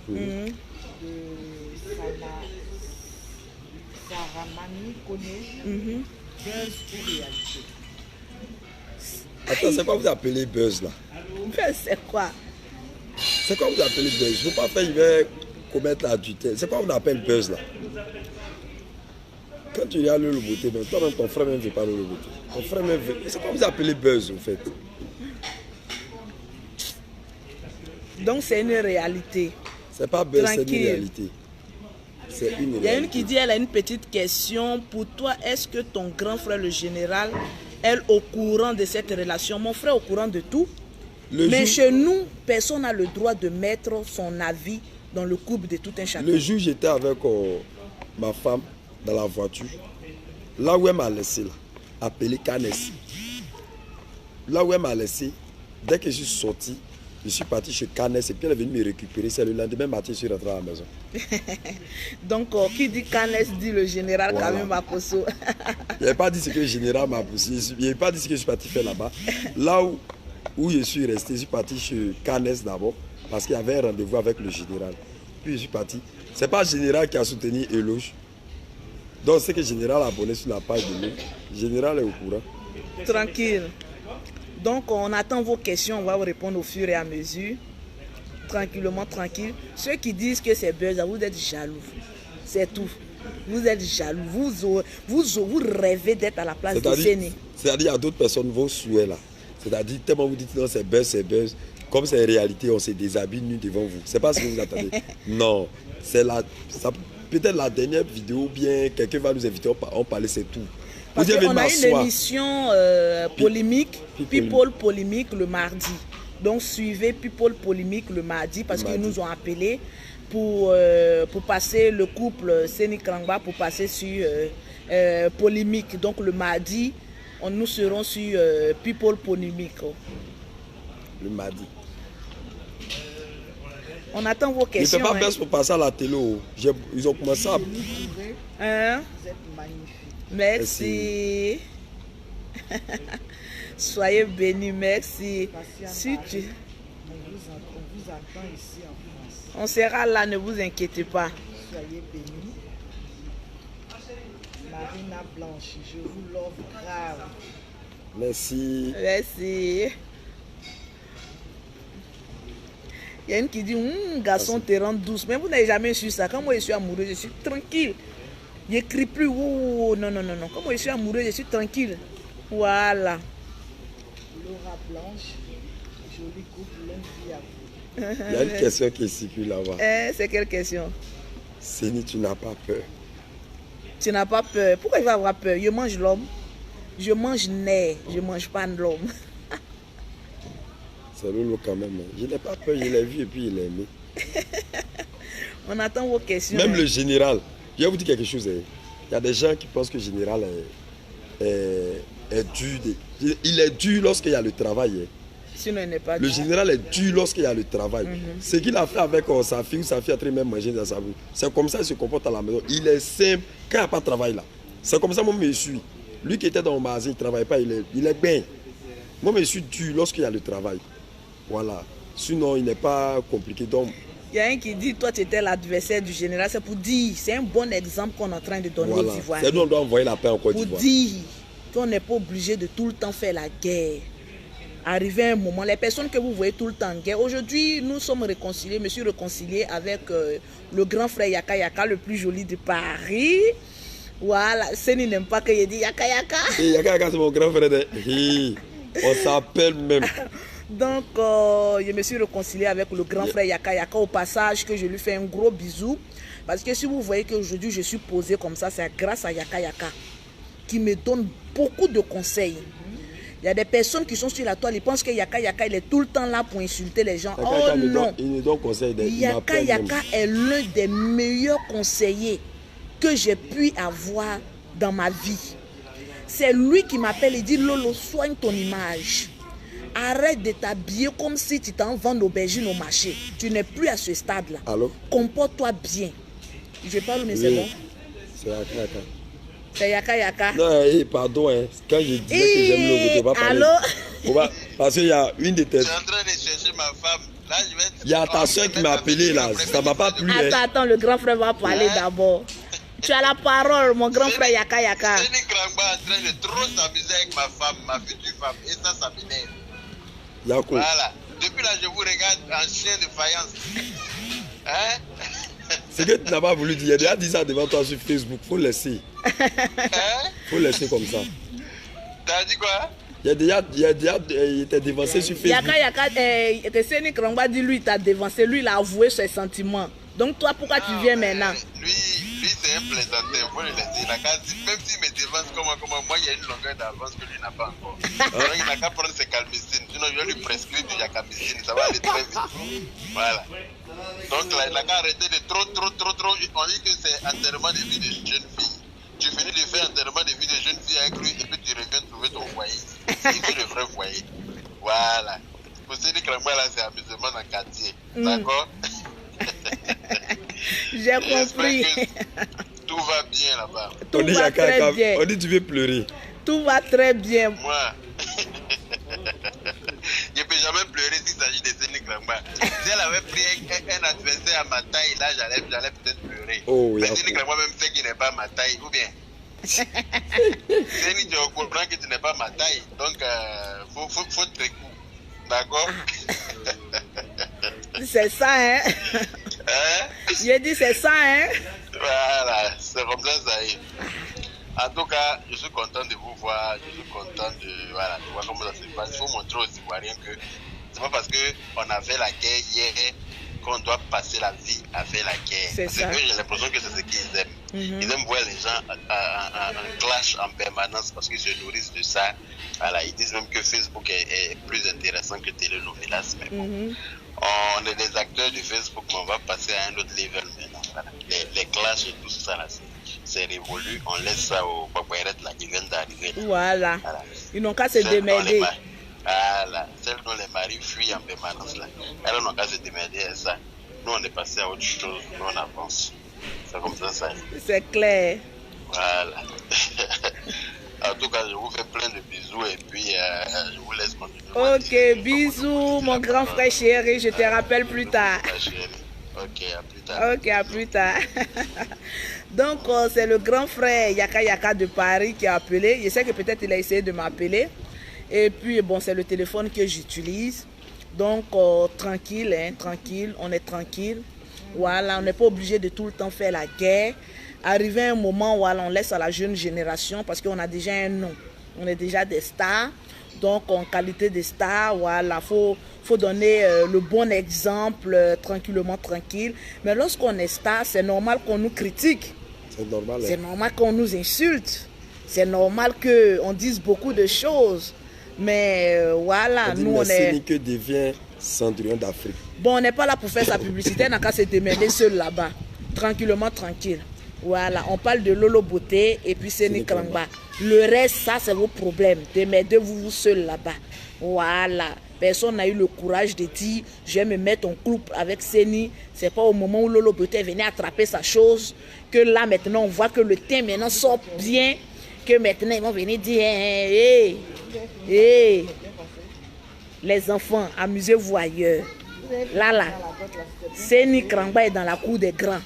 De Saramani connaît buzz ou réalité? Attends, c'est quoi vous appelez buzz là? Buzz, c'est quoi? C'est quoi vous appelez buzz? Il ne faut pas faire, il va commettre l'adultère. C'est quoi on appelle buzz là? Quand tu regardes Lolo Beauté, toi même ton frère même ne veut pas Lolo Beauté. Ton frère même veut. C'est quoi vous appelez buzz en fait? Donc c'est une réalité. C'est pas buzz, c'est une réalité. C'est une réalité. Il y a une qui dit, elle a une petite question. Pour toi, est-ce que ton grand frère le général est au courant de cette relation? Mon frère est au courant de tout. Mais chez nous, personne n'a le droit de mettre son avis dans le couple de tout un chacun. Le jour, j'étais avec ma femme dans la voiture. Là où elle m'a laissé, là, appelé Canès. Là où elle m'a laissé, dès que je suis sorti, je suis parti chez Canès et puis elle est venue me récupérer. C'est le lendemain matin, je suis rentré à la maison. Donc, qui dit Canès dit le général Kamim Makosso. Il n'avait pas dit ce que le général m'a poussé. Il n'avait pas dit ce que je suis parti faire là-bas. Là où je suis resté, je suis parti chez Canès d'abord parce qu'il y avait un rendez-vous avec le général. Puis je suis parti. Ce n'est pas le général qui a soutenu Eloge. Donc c'est que le général a abonné sur la page de lui. Le général est au courant. Tranquille. Donc on attend vos questions, on va vous répondre au fur et à mesure. Tranquillement, tranquille. Ceux qui disent que c'est buzz, vous êtes jaloux. C'est tout. Vous êtes jaloux. Vous rêvez d'être à la place de Séné. C'est-à-dire à d'autres personnes, vos souhaits là. C'est-à-dire tellement vous dites non, c'est buzz, c'est buzz. Comme c'est réalité, on se déshabille nu devant vous. C'est pas ce que vous attendez. Non. C'est peut-être la dernière vidéo ou bien quelqu'un va nous inviter, on parlait, c'est tout. Parce qu'on a une émission polémique, People Polémique le mardi. Donc suivez People Polémique le mardi parce qu'ils nous ont appelés pour passer le couple Séné Krangba pour passer sur Polémique. Donc le mardi, nous serons sur People Polémique. Le mardi. On attend vos questions. Ne fais pas buzz pour passer à la télé. Ils ont commencé à... Hein? Vous êtes magnifique. Merci. Soyez bénis, merci. Si tu... On vous attend ici en France. On sera là, ne vous inquiétez pas. Soyez bénis. Marina Blanche, je vous love grave. Merci. Merci. Il y a une qui dit, garçon, te rend douce. Mais vous n'avez jamais su ça. Quand moi je suis amoureux, je suis tranquille. Je n'écris plus. Oh, non. Quand moi je suis amoureux, je suis tranquille. Voilà. Laura Blanche, joli couple, même s'il y a... Il y a une question qui circule là-bas. C'est quelle question? Séni, tu n'as pas peur? Tu n'as pas peur? Pourquoi il va avoir peur? Je mange l'homme. Je mange nez, je ne mange pas l'homme. C'est Lolo quand même. Je n'ai pas peur, je l'ai vu et puis il est aimé. On attend vos questions. Même le général, je vais vous dire quelque chose. Il y a des gens qui pensent que le général est dur. Il est dur lorsqu'il y a le travail. Sinon, il n'est pas Le dur. général est dur lorsqu'il y a le travail. Ce qu'il a fait avec sa fille ou sa fille a très même mangé dans sa bouche. C'est comme ça qu'il se comporte à la maison. Il est simple quand il n'y a pas de travail là. C'est comme ça moi je me suis. Lui qui était dans mon magasin, il ne travaille pas, il est bien. Moi je suis dur lorsqu'il y a le travail. Voilà. Sinon, il n'est pas compliqué. Donc, il y a un qui dit, toi tu étais l'adversaire du général. C'est pour dire, c'est un bon exemple qu'on est en train de donner aux Ivoiriens. C'est nous on doit envoyer la paix en Côte d'Ivoire. Pour dire qu'on n'est pas obligé de tout le temps faire la guerre. Arrivé un moment, les personnes que vous voyez tout le temps en guerre, aujourd'hui nous sommes réconciliés, je suis réconcilié avec le grand frère Yaka Yaka, le plus joli de Paris. Voilà, Séni n'aime pas que je dise Yaka Yaka. Yaka Yaka c'est mon grand frère. On s'appelle même. Donc, je me suis réconcilié avec le grand frère Yaka Yaka. Au passage, que je lui fais un gros bisou. Parce que si vous voyez qu'aujourd'hui je suis posé comme ça, c'est grâce à Yaka Yaka qui me donne beaucoup de conseils. Il y a des personnes qui sont sur la toile, ils pensent que Yaka Yaka il est tout le temps là pour insulter les gens. Yaka, oh non, il nous donne conseil. Yaka Yaka est l'un des meilleurs conseillers que j'ai pu avoir dans ma vie. C'est lui qui m'appelle et dit Lolo, soigne ton image. Arrête de t'habiller comme si tu t'en vends d'aubergine au marché. Tu n'es plus à ce stade-là. Comporte-toi bien. Je parle, mais c'est bon. C'est Yaka Yaka. C'est Yaka Yaka. Non, pardon, quand je disais que j'aime le tu ne vas pas parler. Allô? Parce qu'il y a une de tes... Je suis en train de chercher ma femme. Là, je vais... Il y a ta soeur qui m'a appelé là. Ça ne m'a pas plu. Attends, le grand frère va parler d'abord. Tu as la parole, mon grand frère Yaka Yaka. Séni Krangba est en train de trop s'amuser avec ma femme, ma future femme. Et ça m'énerve. Yako. Voilà. Depuis là, je vous regarde en chien de faïence. Hein? C'est que tu n'as pas voulu dire. Il a déjà dit ça devant toi sur Facebook. Il faut laisser. Faut laisser comme ça. T'as dit quoi? Il était dévancé sur Facebook. Yaka Yaka, Séni Krangba dit lui, il t'a dévancé. Lui, il a avoué ses sentiments. Donc toi, pourquoi tu viens maintenant? Lui c'est un plaisanteur. Faut le laisser. Même s'il me dévance comment moi, il y a une longueur d'avance que lui n'a pas encore. Alors il n'a qu'à prendre ses calmicines. Sinon, je vais lui prescrire du yakamicine. Ça va aller très vite. Voilà. Donc là, il n'a qu'à arrêter de trop. On dit que c'est enterrement de vie de jeune fille. Tu finis de faire enterrement de vie de jeune fille avec lui et puis tu reviens trouver ton foyer. C'est le vrai foyer. Voilà. Pour Séni Krangba là, c'est amusement dans le quartier. D'accord? J'ai compris. Tout va bien là-bas. Tout va très bien. On dit tu veux pleurer. Tout va très bien. Moi, je ne peux jamais pleurer s'il s'agit de Séni Krangba. Si elle avait pris un adversaire à ma taille, là j'allais peut-être pleurer. Mais Séni Krangba même sait qu'il n'est pas ma taille, ou bien Séni, tu es au courant que tu n'es pas ma taille. Donc, faut te couper. D'accord? C'est ça, hein? J'ai dit c'est ça, hein? Voilà, c'est comme ça, ça y est. En tout cas, je suis content de vous voir. Je suis content de voir comment ça se passe. Il faut montrer aux Ivoiriens que c'est pas parce qu'on a fait la guerre hier qu'on doit passer la vie à faire la guerre. Parce que j'ai l'impression que c'est ce qu'ils aiment. Ils aiment voir les gens en clash en permanence parce qu'ils se nourrissent de ça. Voilà, ils disent même que Facebook est plus intéressant que Télénovelas. Mais bon, on est des acteurs de Facebook, mais on va passer à un autre level maintenant. Voilà. Les clashs et tout ça, là, c'est révolu. On laisse ça aux papayerettes là, qui viennent d'arriver. Voilà. Ils n'ont qu'à se démerder. Voilà, celles dont les maris fuient en permanence là, elles n'ont qu'à se démerder à ça. Nous on est passé à autre chose, nous on avance. C'est comme ça. C'est clair. Voilà. En tout cas, je vous fais plein de bisous et puis je vous laisse continuer. Ok, bisous mon grand frère chéri, je te rappelle plus tard. Ok, à plus tard. Ok, à plus tard. Donc c'est le grand frère Yaka Yaka de Paris qui a appelé. Je sais que peut-être il a essayé de m'appeler. Et puis bon, c'est le téléphone que j'utilise. Donc tranquille, hein, tranquille, on est tranquille. Voilà, on n'est pas obligé de tout le temps faire la guerre. Arrivé un moment où on laisse à la jeune génération parce qu'on a déjà un nom. On est déjà des stars. Donc, en qualité de star, voilà, faut donner le bon exemple, tranquillement, tranquille. Mais lorsqu'on est star, c'est normal qu'on nous critique. C'est normal. C'est normal qu'on nous insulte. C'est normal qu'on dise beaucoup de choses. Mais voilà, nous, on est... C'est que devient Cendrillon d'Afrique. Bon, on n'est pas là pour faire sa publicité, on n'a qu'à se démerder seul là-bas. Tranquillement, tranquille. Voilà, on parle de Lolo Beauté et puis Seni Krangba. Le reste, ça, c'est vos problèmes. Démerdez-vous seul là-bas. Voilà. Personne n'a eu le courage de dire je vais me mettre en couple avec Seni. C'est pas au moment où Lolo Beauté venait attraper sa chose que là, maintenant, on voit que le thème maintenant sort bien. Que maintenant, ils vont venir dire hey, hey, les enfants, amusez-vous ailleurs. Là, Seni Krangba est dans la cour des grands.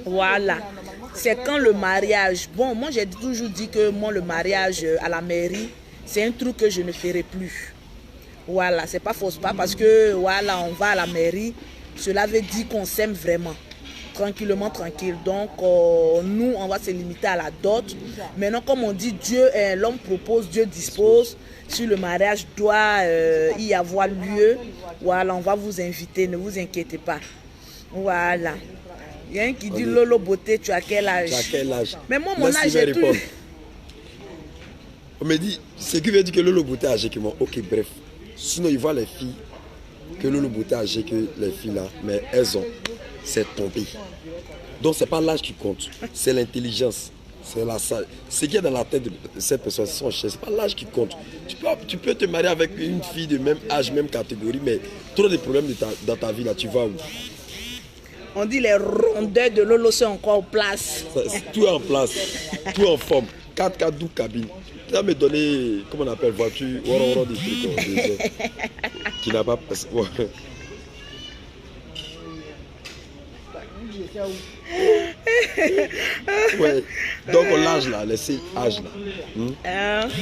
Voilà. C'est quand le mariage... Bon, moi, j'ai toujours dit que moi, le mariage à la mairie, c'est un truc que je ne ferai plus. Voilà, c'est pas fausse pas parce que, voilà, on va à la mairie. Cela veut dire qu'on s'aime vraiment. Tranquillement, tranquille. Donc, nous, on va se limiter à la dot. Maintenant, comme on dit, Dieu, l'homme propose, Dieu dispose. Si le mariage doit y avoir lieu, voilà, on va vous inviter, ne vous inquiétez pas. Voilà. Il y a un qui dit Lolo Beauté, tu as quel âge? Tu as quel âge? Mais moi, mon âge est tout. On me dit, ce qui veut dire que Lolo Beauté est âgé que moi. Ok, bref. Sinon, ils voient les filles, que Lolo Beauté est âgé que les filles là, mais elles ont, c'est tombé. Donc, ce n'est pas l'âge qui compte, c'est l'intelligence. C'est ce qui est dans la tête de cette personne, c'est son chef. Ce n'est pas l'âge qui compte. Tu peux te marier avec une fille de même âge, même catégorie, mais trop de problèmes dans ta vie là, tu vas où? On dit les rondeurs de Lolo sont encore en place. Tout est en place, tout en forme. 4x4 12 cabines. Tu vas me donner, comment on appelle, voiture, des trucs qui n'a pas... Ouais. Donc l'âge là, laissez âge là.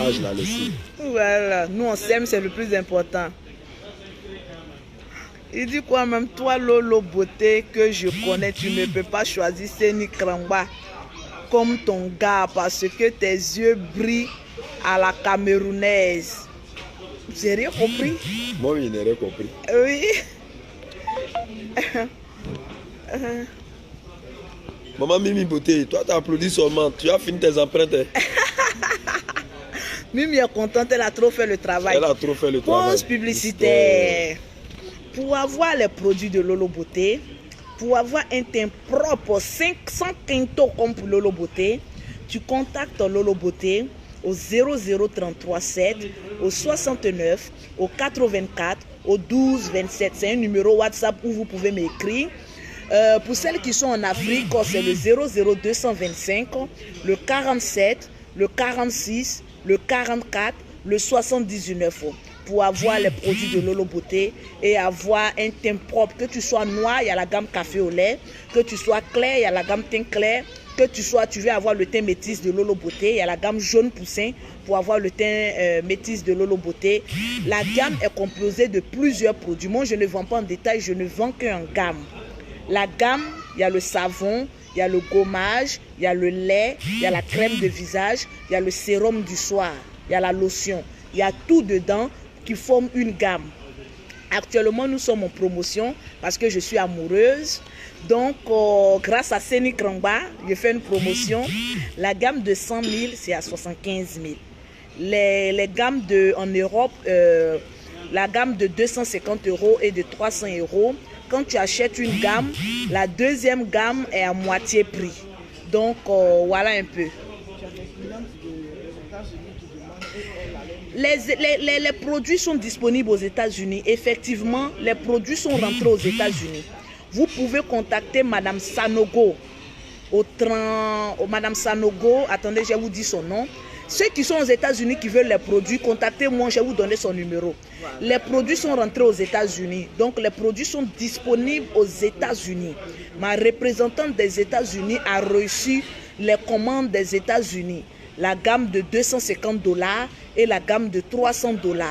Âge là, laissez. Voilà, nous on s'aime, c'est le plus important. Il dit quoi même, toi Lolo Beauté que je connais, tu ne peux pas choisir Seni Krangba comme ton gars parce que tes yeux brillent à la camerounaise. J'ai rien compris. Moi, je n'ai rien compris. Oui. Maman Mimi Beauté, toi tu as applaudi seulement, tu as fini tes empreintes. Mimi est contente, elle a trop fait le travail. Elle a trop fait le travail. Pause publicitaire. Pour avoir les produits de Lolo Beauté, pour avoir un teint propre, 500 quintaux comme pour Lolo Beauté, tu contactes Lolo Beauté au 00337, au 69, au 84, au 12 27. C'est un numéro WhatsApp où vous pouvez m'écrire. Pour celles qui sont en Afrique, c'est le 00225, le 47, le 46, le 44, le 79 pour avoir les produits de Lolo Beauté et avoir un teint propre. Que tu sois noir, il y a la gamme café au lait. Que tu sois clair, il y a la gamme teint clair. Que tu veux avoir le teint métis de Lolo Beauté, il y a la gamme jaune poussin pour avoir le teint métis de Lolo Beauté. La gamme est composée de plusieurs produits. Moi, je ne vends pas en détail, je ne vends qu'en gamme. La gamme, il y a le savon, il y a le gommage, il y a le lait, il y a la crème de visage, il y a le sérum du soir, il y a la lotion. Il y a tout dedans qui forme une gamme. Actuellement, nous sommes en promotion parce que je suis amoureuse. Donc, grâce à Seni Krangba, j'ai fait une promotion. La gamme de 100 000, c'est à 75 000. Les gammes en Europe, la gamme de 250 € et de 300 €. Quand tu achètes une gamme, la deuxième gamme est à moitié prix. Donc, voilà un peu. Les produits sont disponibles aux États-Unis. Effectivement, les produits sont rentrés aux États-Unis. Vous pouvez contacter Madame Sanogo. Madame Sanogo, attendez, je vous dis son nom. Ceux qui sont aux États-Unis qui veulent les produits, contactez-moi, je vais vous donner son numéro. Voilà. Les produits sont rentrés aux États-Unis. Donc, les produits sont disponibles aux États-Unis. Ma représentante des États-Unis a reçu les commandes des États-Unis. La gamme de 250 $ et la gamme de 300 $.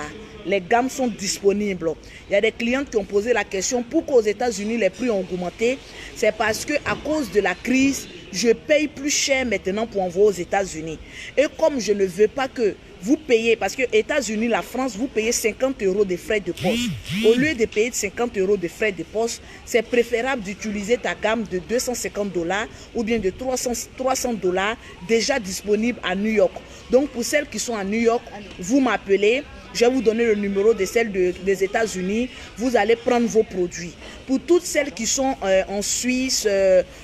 Les gammes sont disponibles. Il y a des clients qui ont posé la question pourquoi aux États-Unis les prix ont augmenté. C'est parce que à cause de la crise, je paye plus cher maintenant pour envoyer aux États-Unis. Et comme je ne veux pas que vous payez, parce que États-Unis, la France, vous payez 50 € de frais de poste. Au lieu de payer 50 € de frais de poste, c'est préférable d'utiliser ta gamme de 250 $ ou bien de 300 $ déjà disponible à New York. Donc pour celles qui sont à New York, vous m'appelez, je vais vous donner le numéro de celles des États-Unis, vous allez prendre vos produits. Pour toutes celles qui sont en Suisse,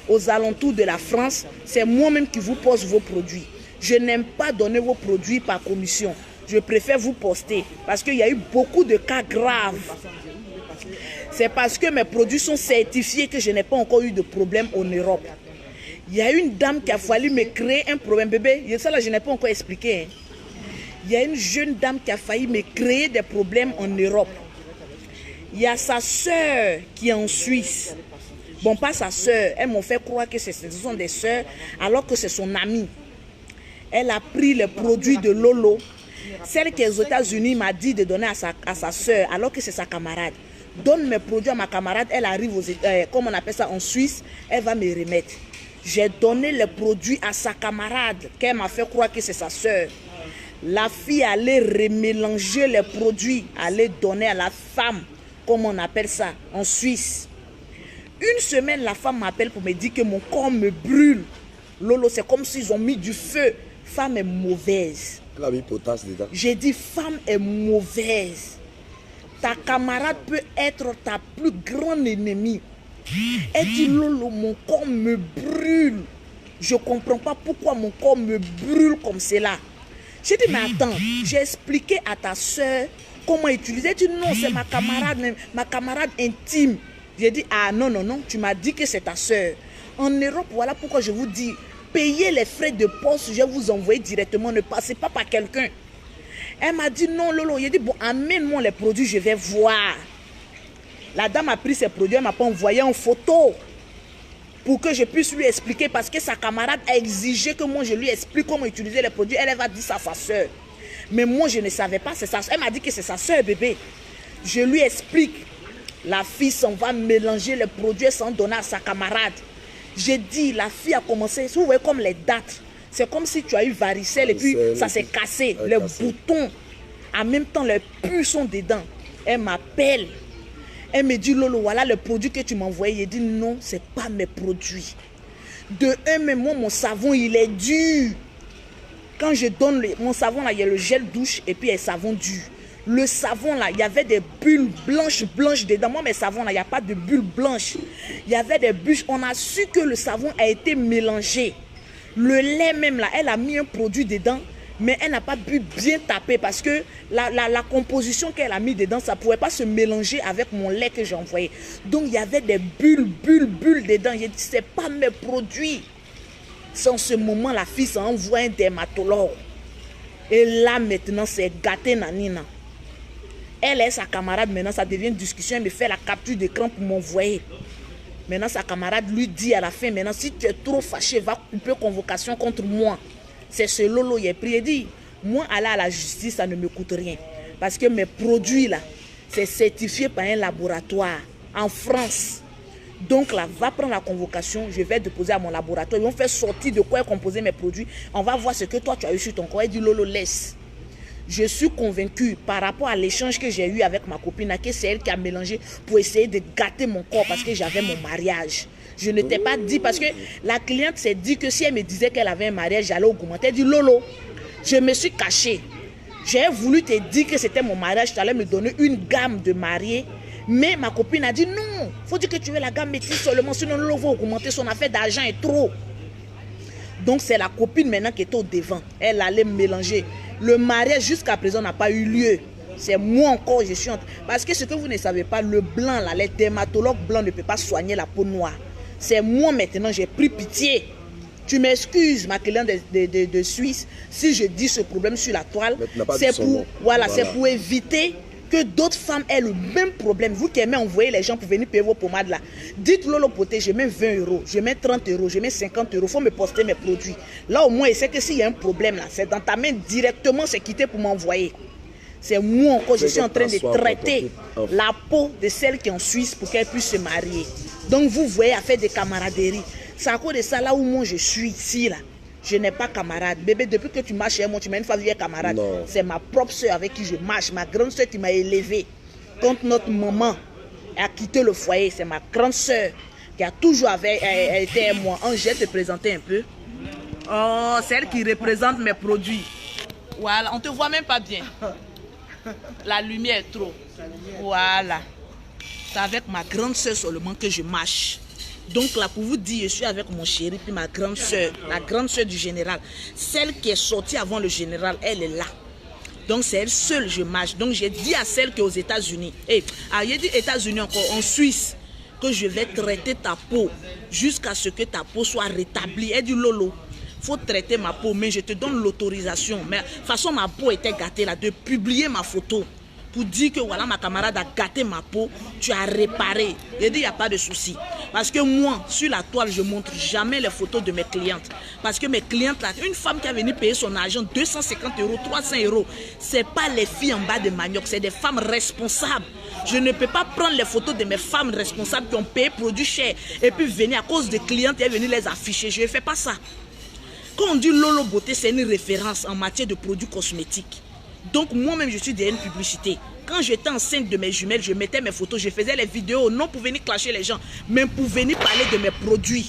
aux alentours de la France, c'est moi-même qui vous pose vos produits. Je n'aime pas donner vos produits par commission. Je préfère vous poster parce qu'il y a eu beaucoup de cas graves. C'est parce que mes produits sont certifiés que je n'ai pas encore eu de problème en Europe. Il y a une dame qui a fallu me créer un problème. Bébé, ça là, je n'ai pas encore expliqué. Hein. Il y a une jeune dame qui a failli me créer des problèmes en Europe. Il y a sa soeur qui est en Suisse. Bon, pas sa soeur. Elles m'ont fait croire que ce sont des soeurs alors que c'est son amie. Elle a pris les produits de Lolo. Celle qui est aux États-Unis m'a dit de donner à sa soeur, alors que c'est sa camarade. Donne mes produits à ma camarade, elle arrive comme on appelle ça en Suisse, elle va me remettre. J'ai donné les produits à sa camarade, qu'elle m'a fait croire que c'est sa soeur. La fille allait remélanger les produits, allait donner à la femme, comme on appelle ça, en Suisse. Une semaine, la femme m'appelle pour me dire que mon corps me brûle. Lolo, c'est comme s'ils ont mis du feu. Femme est mauvaise. Elle a mis potasse dedans. J'ai dit, femme est mauvaise. Ta camarade peut être ta plus grande ennemie. Elle dit, Lolo, mon corps me brûle. Je ne comprends pas pourquoi mon corps me brûle comme cela. J'ai dit, mais attends, j'ai expliqué à ta soeur comment utiliser. Elle dit, non, c'est ma camarade intime. J'ai dit, ah non, non, non, tu m'as dit que c'est ta soeur. En Europe, voilà pourquoi je vous dis, payez les frais de poste, je vais vous envoyer directement, ne passez pas par quelqu'un. Elle m'a dit, non, Lolo, j'ai dit, bon, amène-moi les produits, je vais voir. La dame a pris ses produits, elle m'a pas envoyé en photo pour que je puisse lui expliquer, parce que sa camarade a exigé que moi je lui explique comment utiliser les produits. Elle va dire ça à sa soeur. Mais moi, je ne savais pas, c'est sa soeur. Elle m'a dit que c'est sa soeur, bébé. Je lui explique. La fille s'en va mélanger les produits sans donner à sa camarade. J'ai dit, la fille a commencé, vous voyez comme les dates, c'est comme si tu as eu varicelle et puis ça s'est cassé, les boutons, en même temps les puces sont dedans. Elle m'appelle, elle me dit, Lolo, voilà le produit que tu m'as envoyé. J'ai dit, non, ce n'est pas mes produits. De un, même moi, mon savon, il est dur. Quand je donne mon savon, là, il y a le gel douche et puis il y a le savon dur. Le savon là, il y avait des bulles blanches dedans. Moi, mes savons là, il n'y a pas de bulles blanches. Il y avait des bulles. On a su que le savon a été mélangé. Le lait même là, elle a mis un produit dedans, mais elle n'a pas pu bien taper parce que la composition qu'elle a mis dedans, ça ne pouvait pas se mélanger avec mon lait que j'ai envoyé. Donc, il y avait des bulles dedans. J'ai dit, ce n'est pas mes produits. C'est en ce moment, la fille s'en envoie un dermatologue. Et là, maintenant, c'est gâté nanina. Elle est sa camarade, maintenant ça devient une discussion, elle me fait la capture d'écran pour m'envoyer. Maintenant sa camarade lui dit à la fin, maintenant si tu es trop fâché, va couper convocation contre moi. C'est ce Lolo qui est pris. Il dit, moi aller à la justice, ça ne me coûte rien. Parce que mes produits là, c'est certifié par un laboratoire en France. Donc là, va prendre la convocation, je vais déposer à mon laboratoire. Ils vont faire sortir de quoi est composé mes produits. On va voir ce que toi tu as eu sur ton corps. Elle dit, Lolo, laisse. Je suis convaincue par rapport à l'échange que j'ai eu avec ma copine, que c'est elle qui a mélangé pour essayer de gâter mon corps parce que j'avais mon mariage. Je ne t'ai pas dit parce que la cliente s'est dit que si elle me disait qu'elle avait un mariage, j'allais augmenter. Elle dit, Lolo, je me suis cachée. J'ai voulu te dire que c'était mon mariage, tu allais me donner une gamme de mariés. Mais ma copine a dit, non, il faut dire que tu veux la gamme métisse seulement, sinon Lolo va augmenter, son affaire d'argent est trop. Donc c'est la copine maintenant qui est au devant. Elle allait mélanger. Le mariage jusqu'à présent n'a pas eu lieu. C'est moi encore, je suis en train. Parce que ce que vous ne savez pas, le blanc, là, les dermatologues blancs ne peuvent pas soigner la peau noire. C'est moi maintenant, j'ai pris pitié. Tu m'excuses, ma cliente de Suisse, si je dis ce problème sur la toile, c'est pour, voilà. Pour éviter que d'autres femmes aient le même problème. Vous qui aimez envoyer les gens pour venir payer vos pommades là, dites Lolo Poté, je mets 20 €, je mets 30 €, je mets 50 €, il faut me poster mes produits. Là au moins, c'est que s'il y a un problème là, c'est dans ta main directement, c'est quitté pour m'envoyer. C'est moi encore, je suis en train de traiter la peau de celle qui est en Suisse pour qu'elle puisse se marier. Donc vous voyez, à faire des camaraderies. C'est à cause de ça là où moi je suis ici là. Je n'ai pas camarade. Bébé, depuis que tu marches chez moi, tu m'as une fois vu camarade. C'est ma propre soeur avec qui je marche. Ma grande soeur qui m'a élevé. Quand notre maman a quitté le foyer, c'est ma grande soeur qui a toujours été avec moi. Je vais te présenter un peu. Oh, c'est elle qui représente mes produits. Voilà, on ne te voit même pas bien. La lumière est trop. Voilà. C'est avec ma grande soeur seulement que je marche. Donc là, pour vous dire, je suis avec mon chéri, puis ma grande soeur, la grande soeur du général. Celle qui est sortie avant le général, elle est là. Donc c'est elle seule je marche. Donc j'ai dit à celle qui est aux États-Unis, j'ai dit États-Unis encore, en Suisse, que je vais traiter ta peau jusqu'à ce que ta peau soit rétablie. Elle dit Lolo, il faut traiter ma peau, mais je te donne l'autorisation. Mais de toute façon, ma peau était gâtée là, de publier ma photo. Pour dire que voilà, ma camarade a gâté ma peau, tu as réparé. J'ai dit, il n'y a pas de souci. Parce que moi, sur la toile, je ne montre jamais les photos de mes clientes. Parce que mes clientes, là, une femme qui a venu payer son argent, 250 €, 300 €, ce n'est pas les filles en bas de manioc, c'est des femmes responsables. Je ne peux pas prendre les photos de mes femmes responsables qui ont payé produits chers et puis venir à cause des clientes et venir les afficher. Je ne fais pas ça. Quand on dit Lolo Beauté, c'est une référence en matière de produits cosmétiques. Donc moi-même, je suis derrière une publicité. Quand j'étais enceinte de mes jumelles, je mettais mes photos, je faisais les vidéos, non pour venir clasher les gens, mais pour venir parler de mes produits.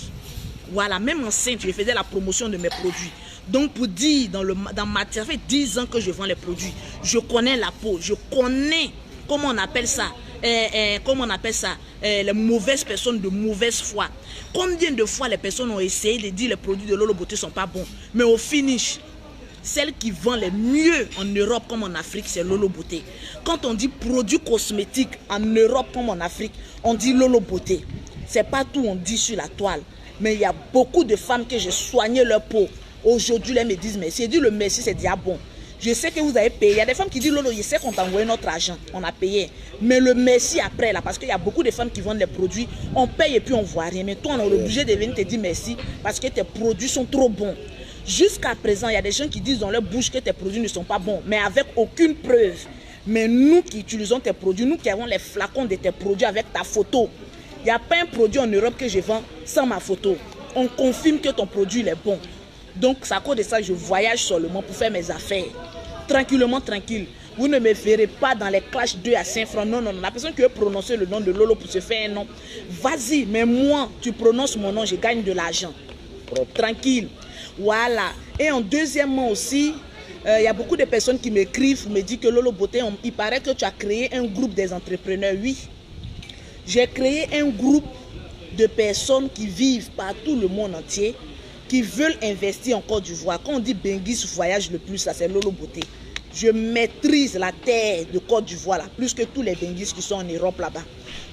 Voilà, même enceinte, je faisais la promotion de mes produits. Donc pour dire, dans ma ça fait 10 ans que je vends les produits. Je connais la peau, je connais, comment on appelle ça, les mauvaises personnes de mauvaise foi. Combien de fois les personnes ont essayé de dire que les produits de Lolo Beauté ne sont pas bons, mais au finish, celle qui vend les mieux en Europe comme en Afrique, c'est Lolo Beauté. Quand on dit produits cosmétiques en Europe comme en Afrique, on dit Lolo Beauté. C'est pas tout on dit sur la toile. Mais il y a beaucoup de femmes que j'ai soigné leur peau. Aujourd'hui, elles me disent merci. J'ai dit le merci, c'est déjà bon. Je sais que vous avez payé. Il y a des femmes qui disent Lolo, je sais qu'on t'a envoyé notre argent. On a payé. Mais le merci après, là, parce qu'il y a beaucoup de femmes qui vendent les produits, on paye et puis on ne voit rien. Mais toi, on est obligé de venir te dire merci parce que tes produits sont trop bons. Jusqu'à présent, il y a des gens qui disent dans leur bouche que tes produits ne sont pas bons, mais avec aucune preuve. Mais nous qui utilisons tes produits, nous qui avons les flacons de tes produits avec ta photo, il n'y a pas un produit en Europe que je vends sans ma photo. On confirme que ton produit est bon. Donc, c'est à cause de ça que je voyage seulement pour faire mes affaires. Tranquillement, tranquille. Vous ne me verrez pas dans les clashs 2 à 5 francs. Non, non, non. La personne qui veut prononcer le nom de Lolo pour se faire un nom, vas-y, mais moi, tu prononces mon nom, je gagne de l'argent. Tranquille. Voilà. Et en deuxièmement aussi, il y a beaucoup de personnes qui m'écrivent, me disent que Lolo Beauté, il paraît que tu as créé un groupe des entrepreneurs. Oui. J'ai créé un groupe de personnes qui vivent partout le monde entier, qui veulent investir en Côte d'Ivoire. Quand on dit Benguis voyage le plus, ça c'est Lolo Beauté. Je maîtrise la terre de Côte d'Ivoire, plus que tous les Benguis qui sont en Europe là-bas.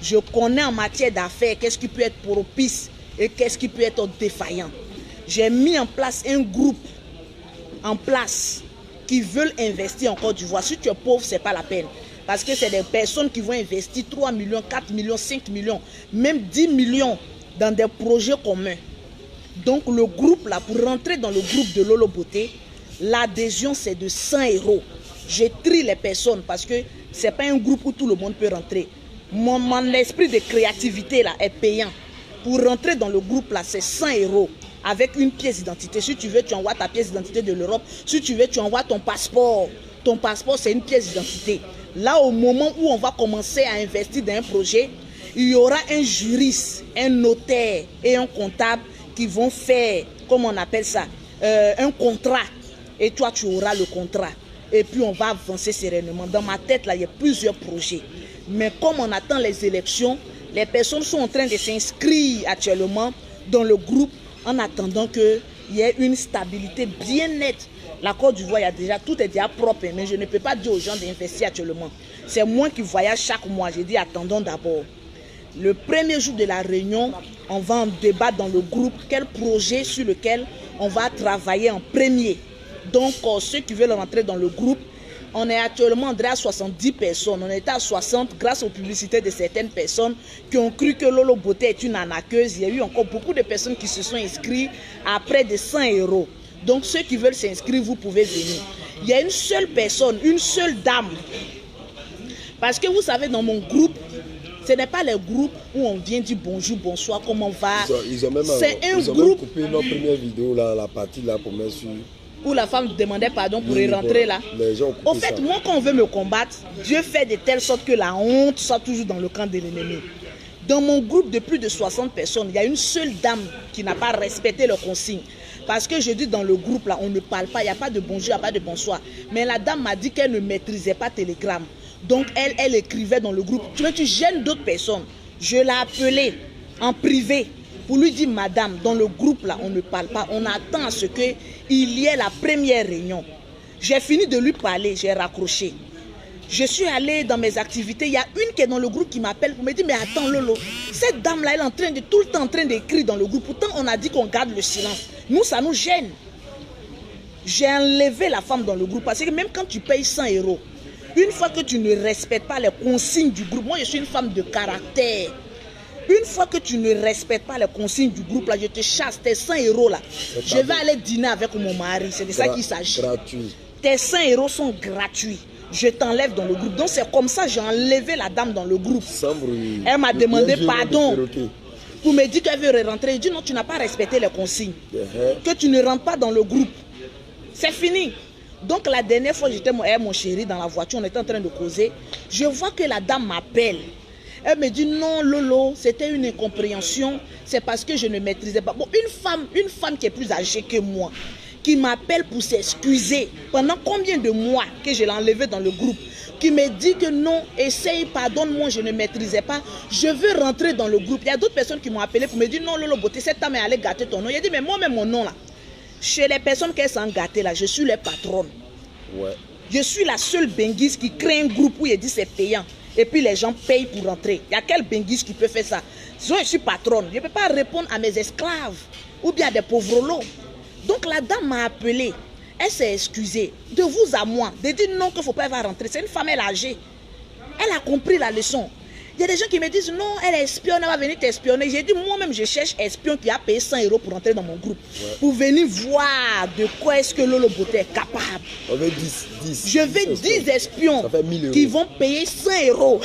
Je connais en matière d'affaires qu'est-ce qui peut être propice et qu'est-ce qui peut être défaillant. J'ai mis en place un groupe qui veulent investir en Côte d'Ivoire. Si tu es pauvre, ce n'est pas la peine. Parce que c'est des personnes qui vont investir 3 millions, 4 millions, 5 millions, même 10 millions dans des projets communs. Donc le groupe là, pour rentrer dans le groupe de Lolo Beauté, l'adhésion c'est de 100 €. Je trie les personnes parce que ce n'est pas un groupe où tout le monde peut rentrer. Mon esprit de créativité là est payant. Pour rentrer dans le groupe là, c'est 100 € avec une pièce d'identité. Si tu veux, tu envoies ta pièce d'identité de l'Europe. Si tu veux, tu envoies ton passeport. Ton passeport, c'est une pièce d'identité. Là, au moment où on va commencer à investir dans un projet, il y aura un juriste, un notaire et un comptable qui vont faire, comment on appelle ça, un contrat. Et toi, tu auras le contrat. Et puis, on va avancer sereinement. Dans ma tête, là, il y a plusieurs projets. Mais comme on attend les élections, les personnes sont en train de s'inscrire actuellement dans le groupe en attendant qu'il y ait une stabilité bien nette. La Côte d'Ivoire, tout est déjà propre, mais je ne peux pas dire aux gens d'investir actuellement. C'est moi qui voyage chaque mois. J'ai dit, attendons d'abord. Le premier jour de la réunion, on va en débattre dans le groupe quel projet sur lequel on va travailler en premier. Donc, ceux qui veulent rentrer dans le groupe, on est actuellement à 70 personnes. On était à 60 grâce aux publicités de certaines personnes qui ont cru que Lolo Beauté est une arnaqueuse. Il y a eu encore beaucoup de personnes qui se sont inscrites à près de 100 €. Donc, ceux qui veulent s'inscrire, vous pouvez venir. Il y a une seule personne, une seule dame. Parce que vous savez, dans mon groupe, Ce n'est pas les groupes où on vient dire bonjour, bonsoir, comment on va. Ils ont même coupé notre première vidéo, là, la partie là pour mettre sur... Où la femme demandait pardon pour y rentrer là. Au fait, moi quand on veut me combattre, Dieu fait de telle sorte que la honte soit toujours dans le camp de l'ennemi. Dans mon groupe de plus de 60 personnes, il y a une seule dame qui n'a pas respecté leurs consignes. Parce que je dis dans le groupe là, on ne parle pas, il n'y a pas de bonjour, il n'y a pas de bonsoir. Mais la dame m'a dit qu'elle ne maîtrisait pas Telegram. Donc elle écrivait dans le groupe. Tu gênes d'autres personnes. Je l'ai appelée en privé pour lui dire, madame, dans le groupe là, on ne parle pas. On attend à ce qu'il y ait la première réunion. J'ai fini de lui parler, j'ai raccroché. Je suis allée dans mes activités. Il y a une qui est dans le groupe qui m'appelle pour me dire, mais attends Lolo, cette dame là, elle est tout le temps en train d'écrire dans le groupe. Pourtant, on a dit qu'on garde le silence. Nous, ça nous gêne. J'ai enlevé la femme dans le groupe parce que même quand tu payes 100 €, une fois que tu ne respectes pas les consignes du groupe, moi je suis une femme de caractère. Une fois que tu ne respectes pas les consignes du groupe, là, je te chasse, tes 100 € là. Je vais aller dîner avec mon mari, c'est de ça qu'il s'agit. Tes 100 € sont gratuits. Je t'enlève dans le groupe. Donc c'est comme ça, j'ai enlevé la dame dans le groupe. Elle m'a demandé pardon pour me dire qu'elle veut rentrer. Je dis non, tu n'as pas respecté les consignes. Que tu ne rentres pas dans le groupe. C'est fini. Donc la dernière fois, j'étais mon chéri dans la voiture, on était en train de causer. Je vois que la dame m'appelle. Elle me dit non Lolo, c'était une incompréhension, c'est parce que je ne maîtrisais pas. Bon, une femme qui est plus âgée que moi, qui m'appelle pour s'excuser pendant combien de mois que je l'ai enlevée dans le groupe, qui me dit que non, essaye, pardonne-moi, je ne maîtrisais pas, je veux rentrer dans le groupe. Il y a d'autres personnes qui m'ont appelé pour me dire non Lolo Beauté, cette dame est allée gâter ton nom. Il a dit mais moi-même mon nom là, chez les personnes qui sont gâtées là, je suis leur patronne. Ouais. Je suis la seule benguise qui crée un groupe où il dit c'est payant. Et puis les gens payent pour rentrer. Il y a quel benguise qui peut faire ça? Sinon je suis patronne. Je ne peux pas répondre à mes esclaves ou bien à des pauvres lots. Donc la dame m'a appelé. Elle s'est excusée. De vous à moi. De dire non qu'il ne faut pas rentrer. C'est une femme, elle est âgée. Elle a compris la leçon. Il y a des gens qui me disent non, elle est espionne, elle va venir t'espionner. J'ai dit moi-même je cherche espion qui a payé 100 € pour entrer dans mon groupe. Ouais. Pour venir voir de quoi est-ce que Lolo Beauté est capable. On veut 10. Je veux 10 espions qui vont payer 100 €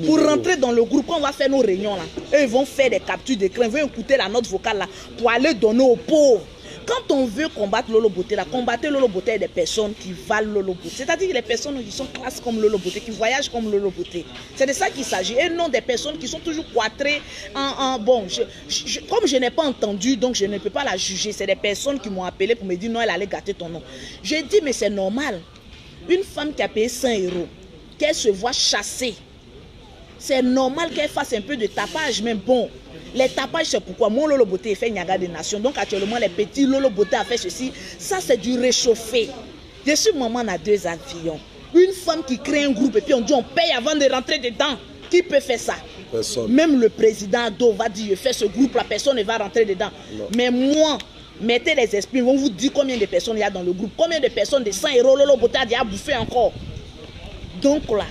pour rentrer dans le groupe. Quand on va faire nos réunions là, eux ils vont faire des captures d'écran, ils vont écouter la note vocale là pour aller donner aux pauvres. Quand on veut combattre Lolo Beauté, combattre Lolo Beauté est des personnes qui valent Lolo Beauté. C'est-à-dire les personnes qui sont classes comme Lolo Beauté, qui voyagent comme Lolo Beauté. C'est de ça qu'il s'agit. Et non des personnes qui sont toujours cloîtrées bon, comme je n'ai pas entendu, donc je ne peux pas la juger. C'est des personnes qui m'ont appelé pour me dire non, elle allait gâter ton nom. J'ai dit mais c'est normal. Une femme qui a payé 100 €, qu'elle se voit chassée. C'est normal qu'elle fasse un peu de tapage, mais bon. Les tapages, c'est pourquoi mon Lolo Beauté fait Niaga des Nations. Donc actuellement, les petits Lolo Beauté a fait ceci. Ça, c'est du réchauffé. Je suis maman à 2 avions. Une femme qui crée un groupe et puis on dit on paye avant de rentrer dedans. Qui peut faire ça? Personne. Même le président Ado va dire je fais ce groupe, la personne ne va rentrer dedans. Non. Mais moi, mettez les esprits, ils vont vous dire combien de personnes il y a dans le groupe. Combien de personnes de 100 € Lolo Beauté a déjà bouffé encore. Donc là,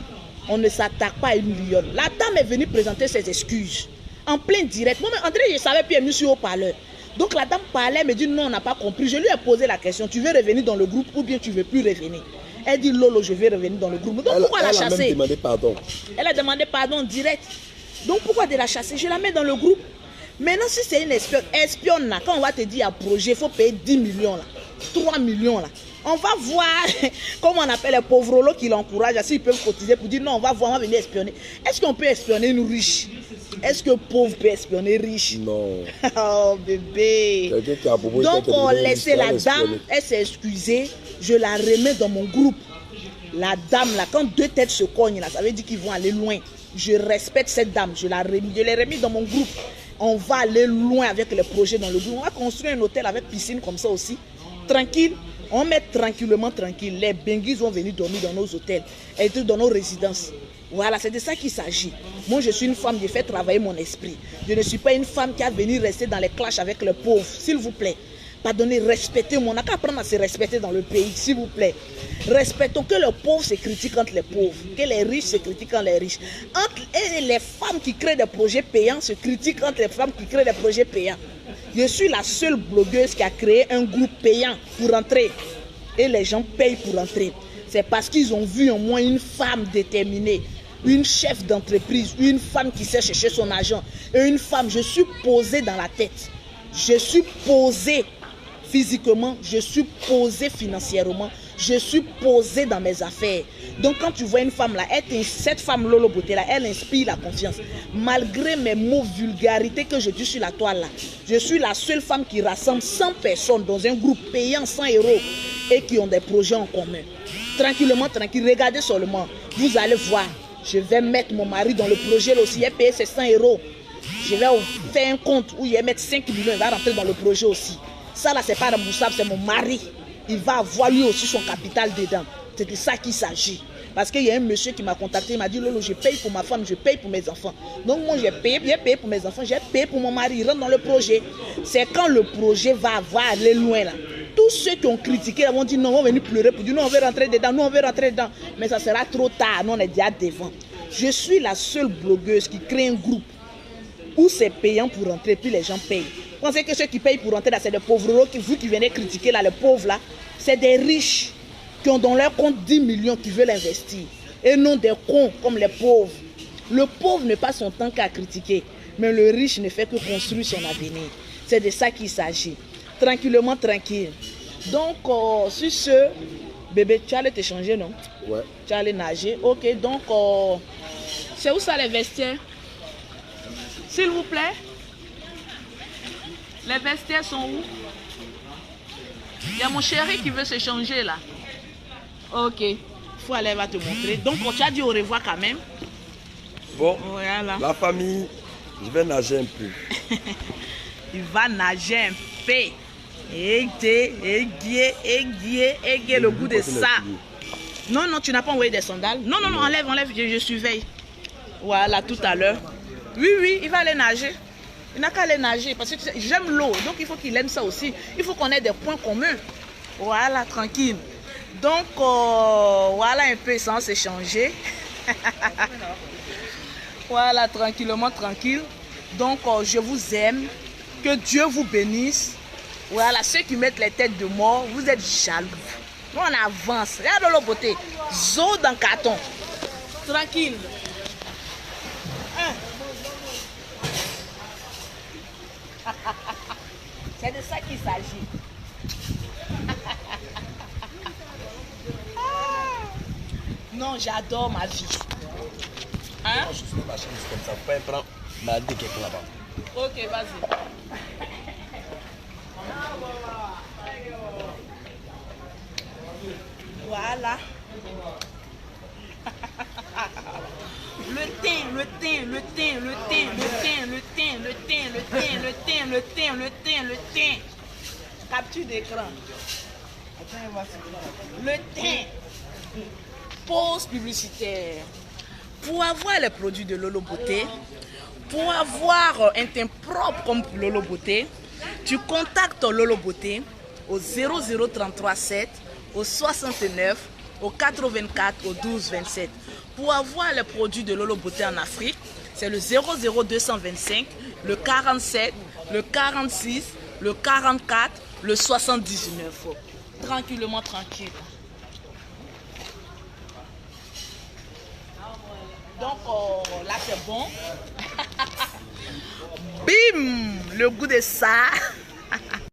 on ne s'attaque pas à une lionne. La dame est venue présenter ses excuses. En plein direct. Moi, André, je savais, puis elle me suis au parleur. Donc la dame parlait, elle me dit non, on n'a pas compris. Je lui ai posé la question, tu veux revenir dans le groupe ou bien tu ne veux plus revenir? Elle dit Lolo, je vais revenir dans le groupe. Donc pourquoi la chasser? Elle a même demandé pardon. Elle a demandé pardon direct. Donc pourquoi de la chasser? Je la mets dans le groupe. Maintenant, si c'est une espionne là, quand on va te dire à projet, il faut payer 10 millions là, 3 millions là. On va voir comment on appelle les pauvres lots qui l'encouragent, s'ils peuvent cotiser pour dire non, on va voir, on va venir espionner. Est-ce qu'on peut espionner une riche? Est-ce que pauvre peut espionner riche? Non. Oh bébé. Donc on laissait la dame, elle s'est excusée, je la remets dans mon groupe. La dame là, quand 2 têtes se cognent là, ça veut dire qu'ils vont aller loin. Je respecte cette dame, je l'ai remis dans mon groupe. On va aller loin avec les projets dans le groupe. On va construire un hôtel avec piscine comme ça aussi. Tranquille. On met tranquillement tranquille. Les benguis vont venir dormir dans nos hôtels et dans nos résidences. Voilà, c'est de ça qu'il s'agit. Moi, je suis une femme, je fais travailler mon esprit. Je ne suis pas une femme qui a venu rester dans les clashs avec les pauvres. S'il vous plaît, pardonnez, respectez-moi. On n'a qu'à apprendre à se respecter dans le pays, s'il vous plaît. Respectons que les pauvres se critiquent entre les pauvres, que les riches se critiquent entre les riches. Et les femmes qui créent des projets payants se critiquent entre les femmes qui créent des projets payants. Je suis la seule blogueuse qui a créé un groupe payant pour entrer. Et les gens payent pour entrer. C'est parce qu'ils ont vu en moi une femme déterminée. une chef d'entreprise, une femme qui sait chercher son argent. Et une femme, je suis posée dans la tête. Je suis posée physiquement, je suis posée financièrement, je suis posée dans mes affaires. Donc quand tu vois une femme là, cette femme Lolo Beauté là, elle inspire la confiance. Malgré mes mots vulgarités que je dis sur la toile là, je suis la seule femme qui rassemble 100 personnes dans un groupe payant 100 € et qui ont des projets en commun. Tranquillement, tranquille, regardez seulement, vous allez voir, je vais mettre mon mari dans le projet là aussi, il est payé ses 100 €. Je vais faire un compte où il va mettre 5 millions, il va rentrer dans le projet aussi. Ça là, c'est pas remboursable, c'est mon mari. Il va avoir lui aussi son capital dedans. C'est de ça qu'il s'agit. Parce qu'il y a un monsieur qui m'a contacté, il m'a dit Lolo, je paye pour ma femme, je paye pour mes enfants. Donc moi j'ai payé pour mes enfants, j'ai payé pour mon mari, il rentre dans le projet. C'est quand le projet va aller loin là. Tous ceux qui ont critiqué vont dire non, on va venir pleurer pour dire non, on veut rentrer dedans, nous on veut rentrer dedans. Mais ça sera trop tard, nous on est déjà devant. Je suis la seule blogueuse qui crée un groupe où c'est payant pour rentrer, puis les gens payent. Vous pensez que ceux qui payent pour rentrer là, c'est des pauvres, vous qui venez critiquer là, les pauvres là, c'est des riches qui ont dans leur compte 10 millions qui veulent investir. Et non des cons comme les pauvres. Le pauvre ne passe son temps qu'à critiquer, mais le riche ne fait que construire son avenir. C'est de ça qu'il s'agit. Tranquillement, tranquille. Donc, sur ce, bébé, tu allais t'échanger, non? Ouais. Tu allais nager. Ok, donc, c'est où ça les vestiaires? S'il vous plaît. Les vestiaires sont où? Il y a mon chéri qui veut s'échanger là. Ok. Faut aller, elle va te montrer. Donc, tu as dit au revoir quand même. Bon, voilà. La famille, je vais nager un peu. Il va nager un peu. Aiguiller le goût de ça. Non, non, tu n'as pas envoyé des sandales. Non, non, non, enlève, je surveille. Voilà, tout à l'heure. Oui, oui, il va aller nager. Il n'a qu'à aller nager parce que j'aime l'eau, donc il faut qu'il aime ça aussi. Il faut qu'on ait des points communs. Voilà, tranquille. Donc, voilà un peu sans s'échanger. Voilà, tranquillement, tranquille. Donc, je vous aime. Que Dieu vous bénisse. Voilà, ceux qui mettent les têtes de mort, vous êtes jaloux. Nous, on avance. Regarde l'eau beauté. Zo dans le carton. Tranquille. C'est de ça qu'il s'agit. Non, j'adore ma vie. Hein? Je suis ma chaîne comme ça. Vous pouvez prendre ma vie quelque là-bas. Ok, vas-y. Voilà. Le teint. Capture d'écran. Le teint. Pause publicitaire. Pour avoir les produits de Lolo Beauté, pour avoir un teint propre comme Lolo Beauté, tu contactes Lolo Beauté au 00337, au 69, au 84, au 12 27. Pour avoir les produits de Lolo Beauté en Afrique, c'est le 00225, le 47, le 46, le 44, le 79. Tranquillement, tranquille. Donc là c'est bon. Bim, le goût de ça.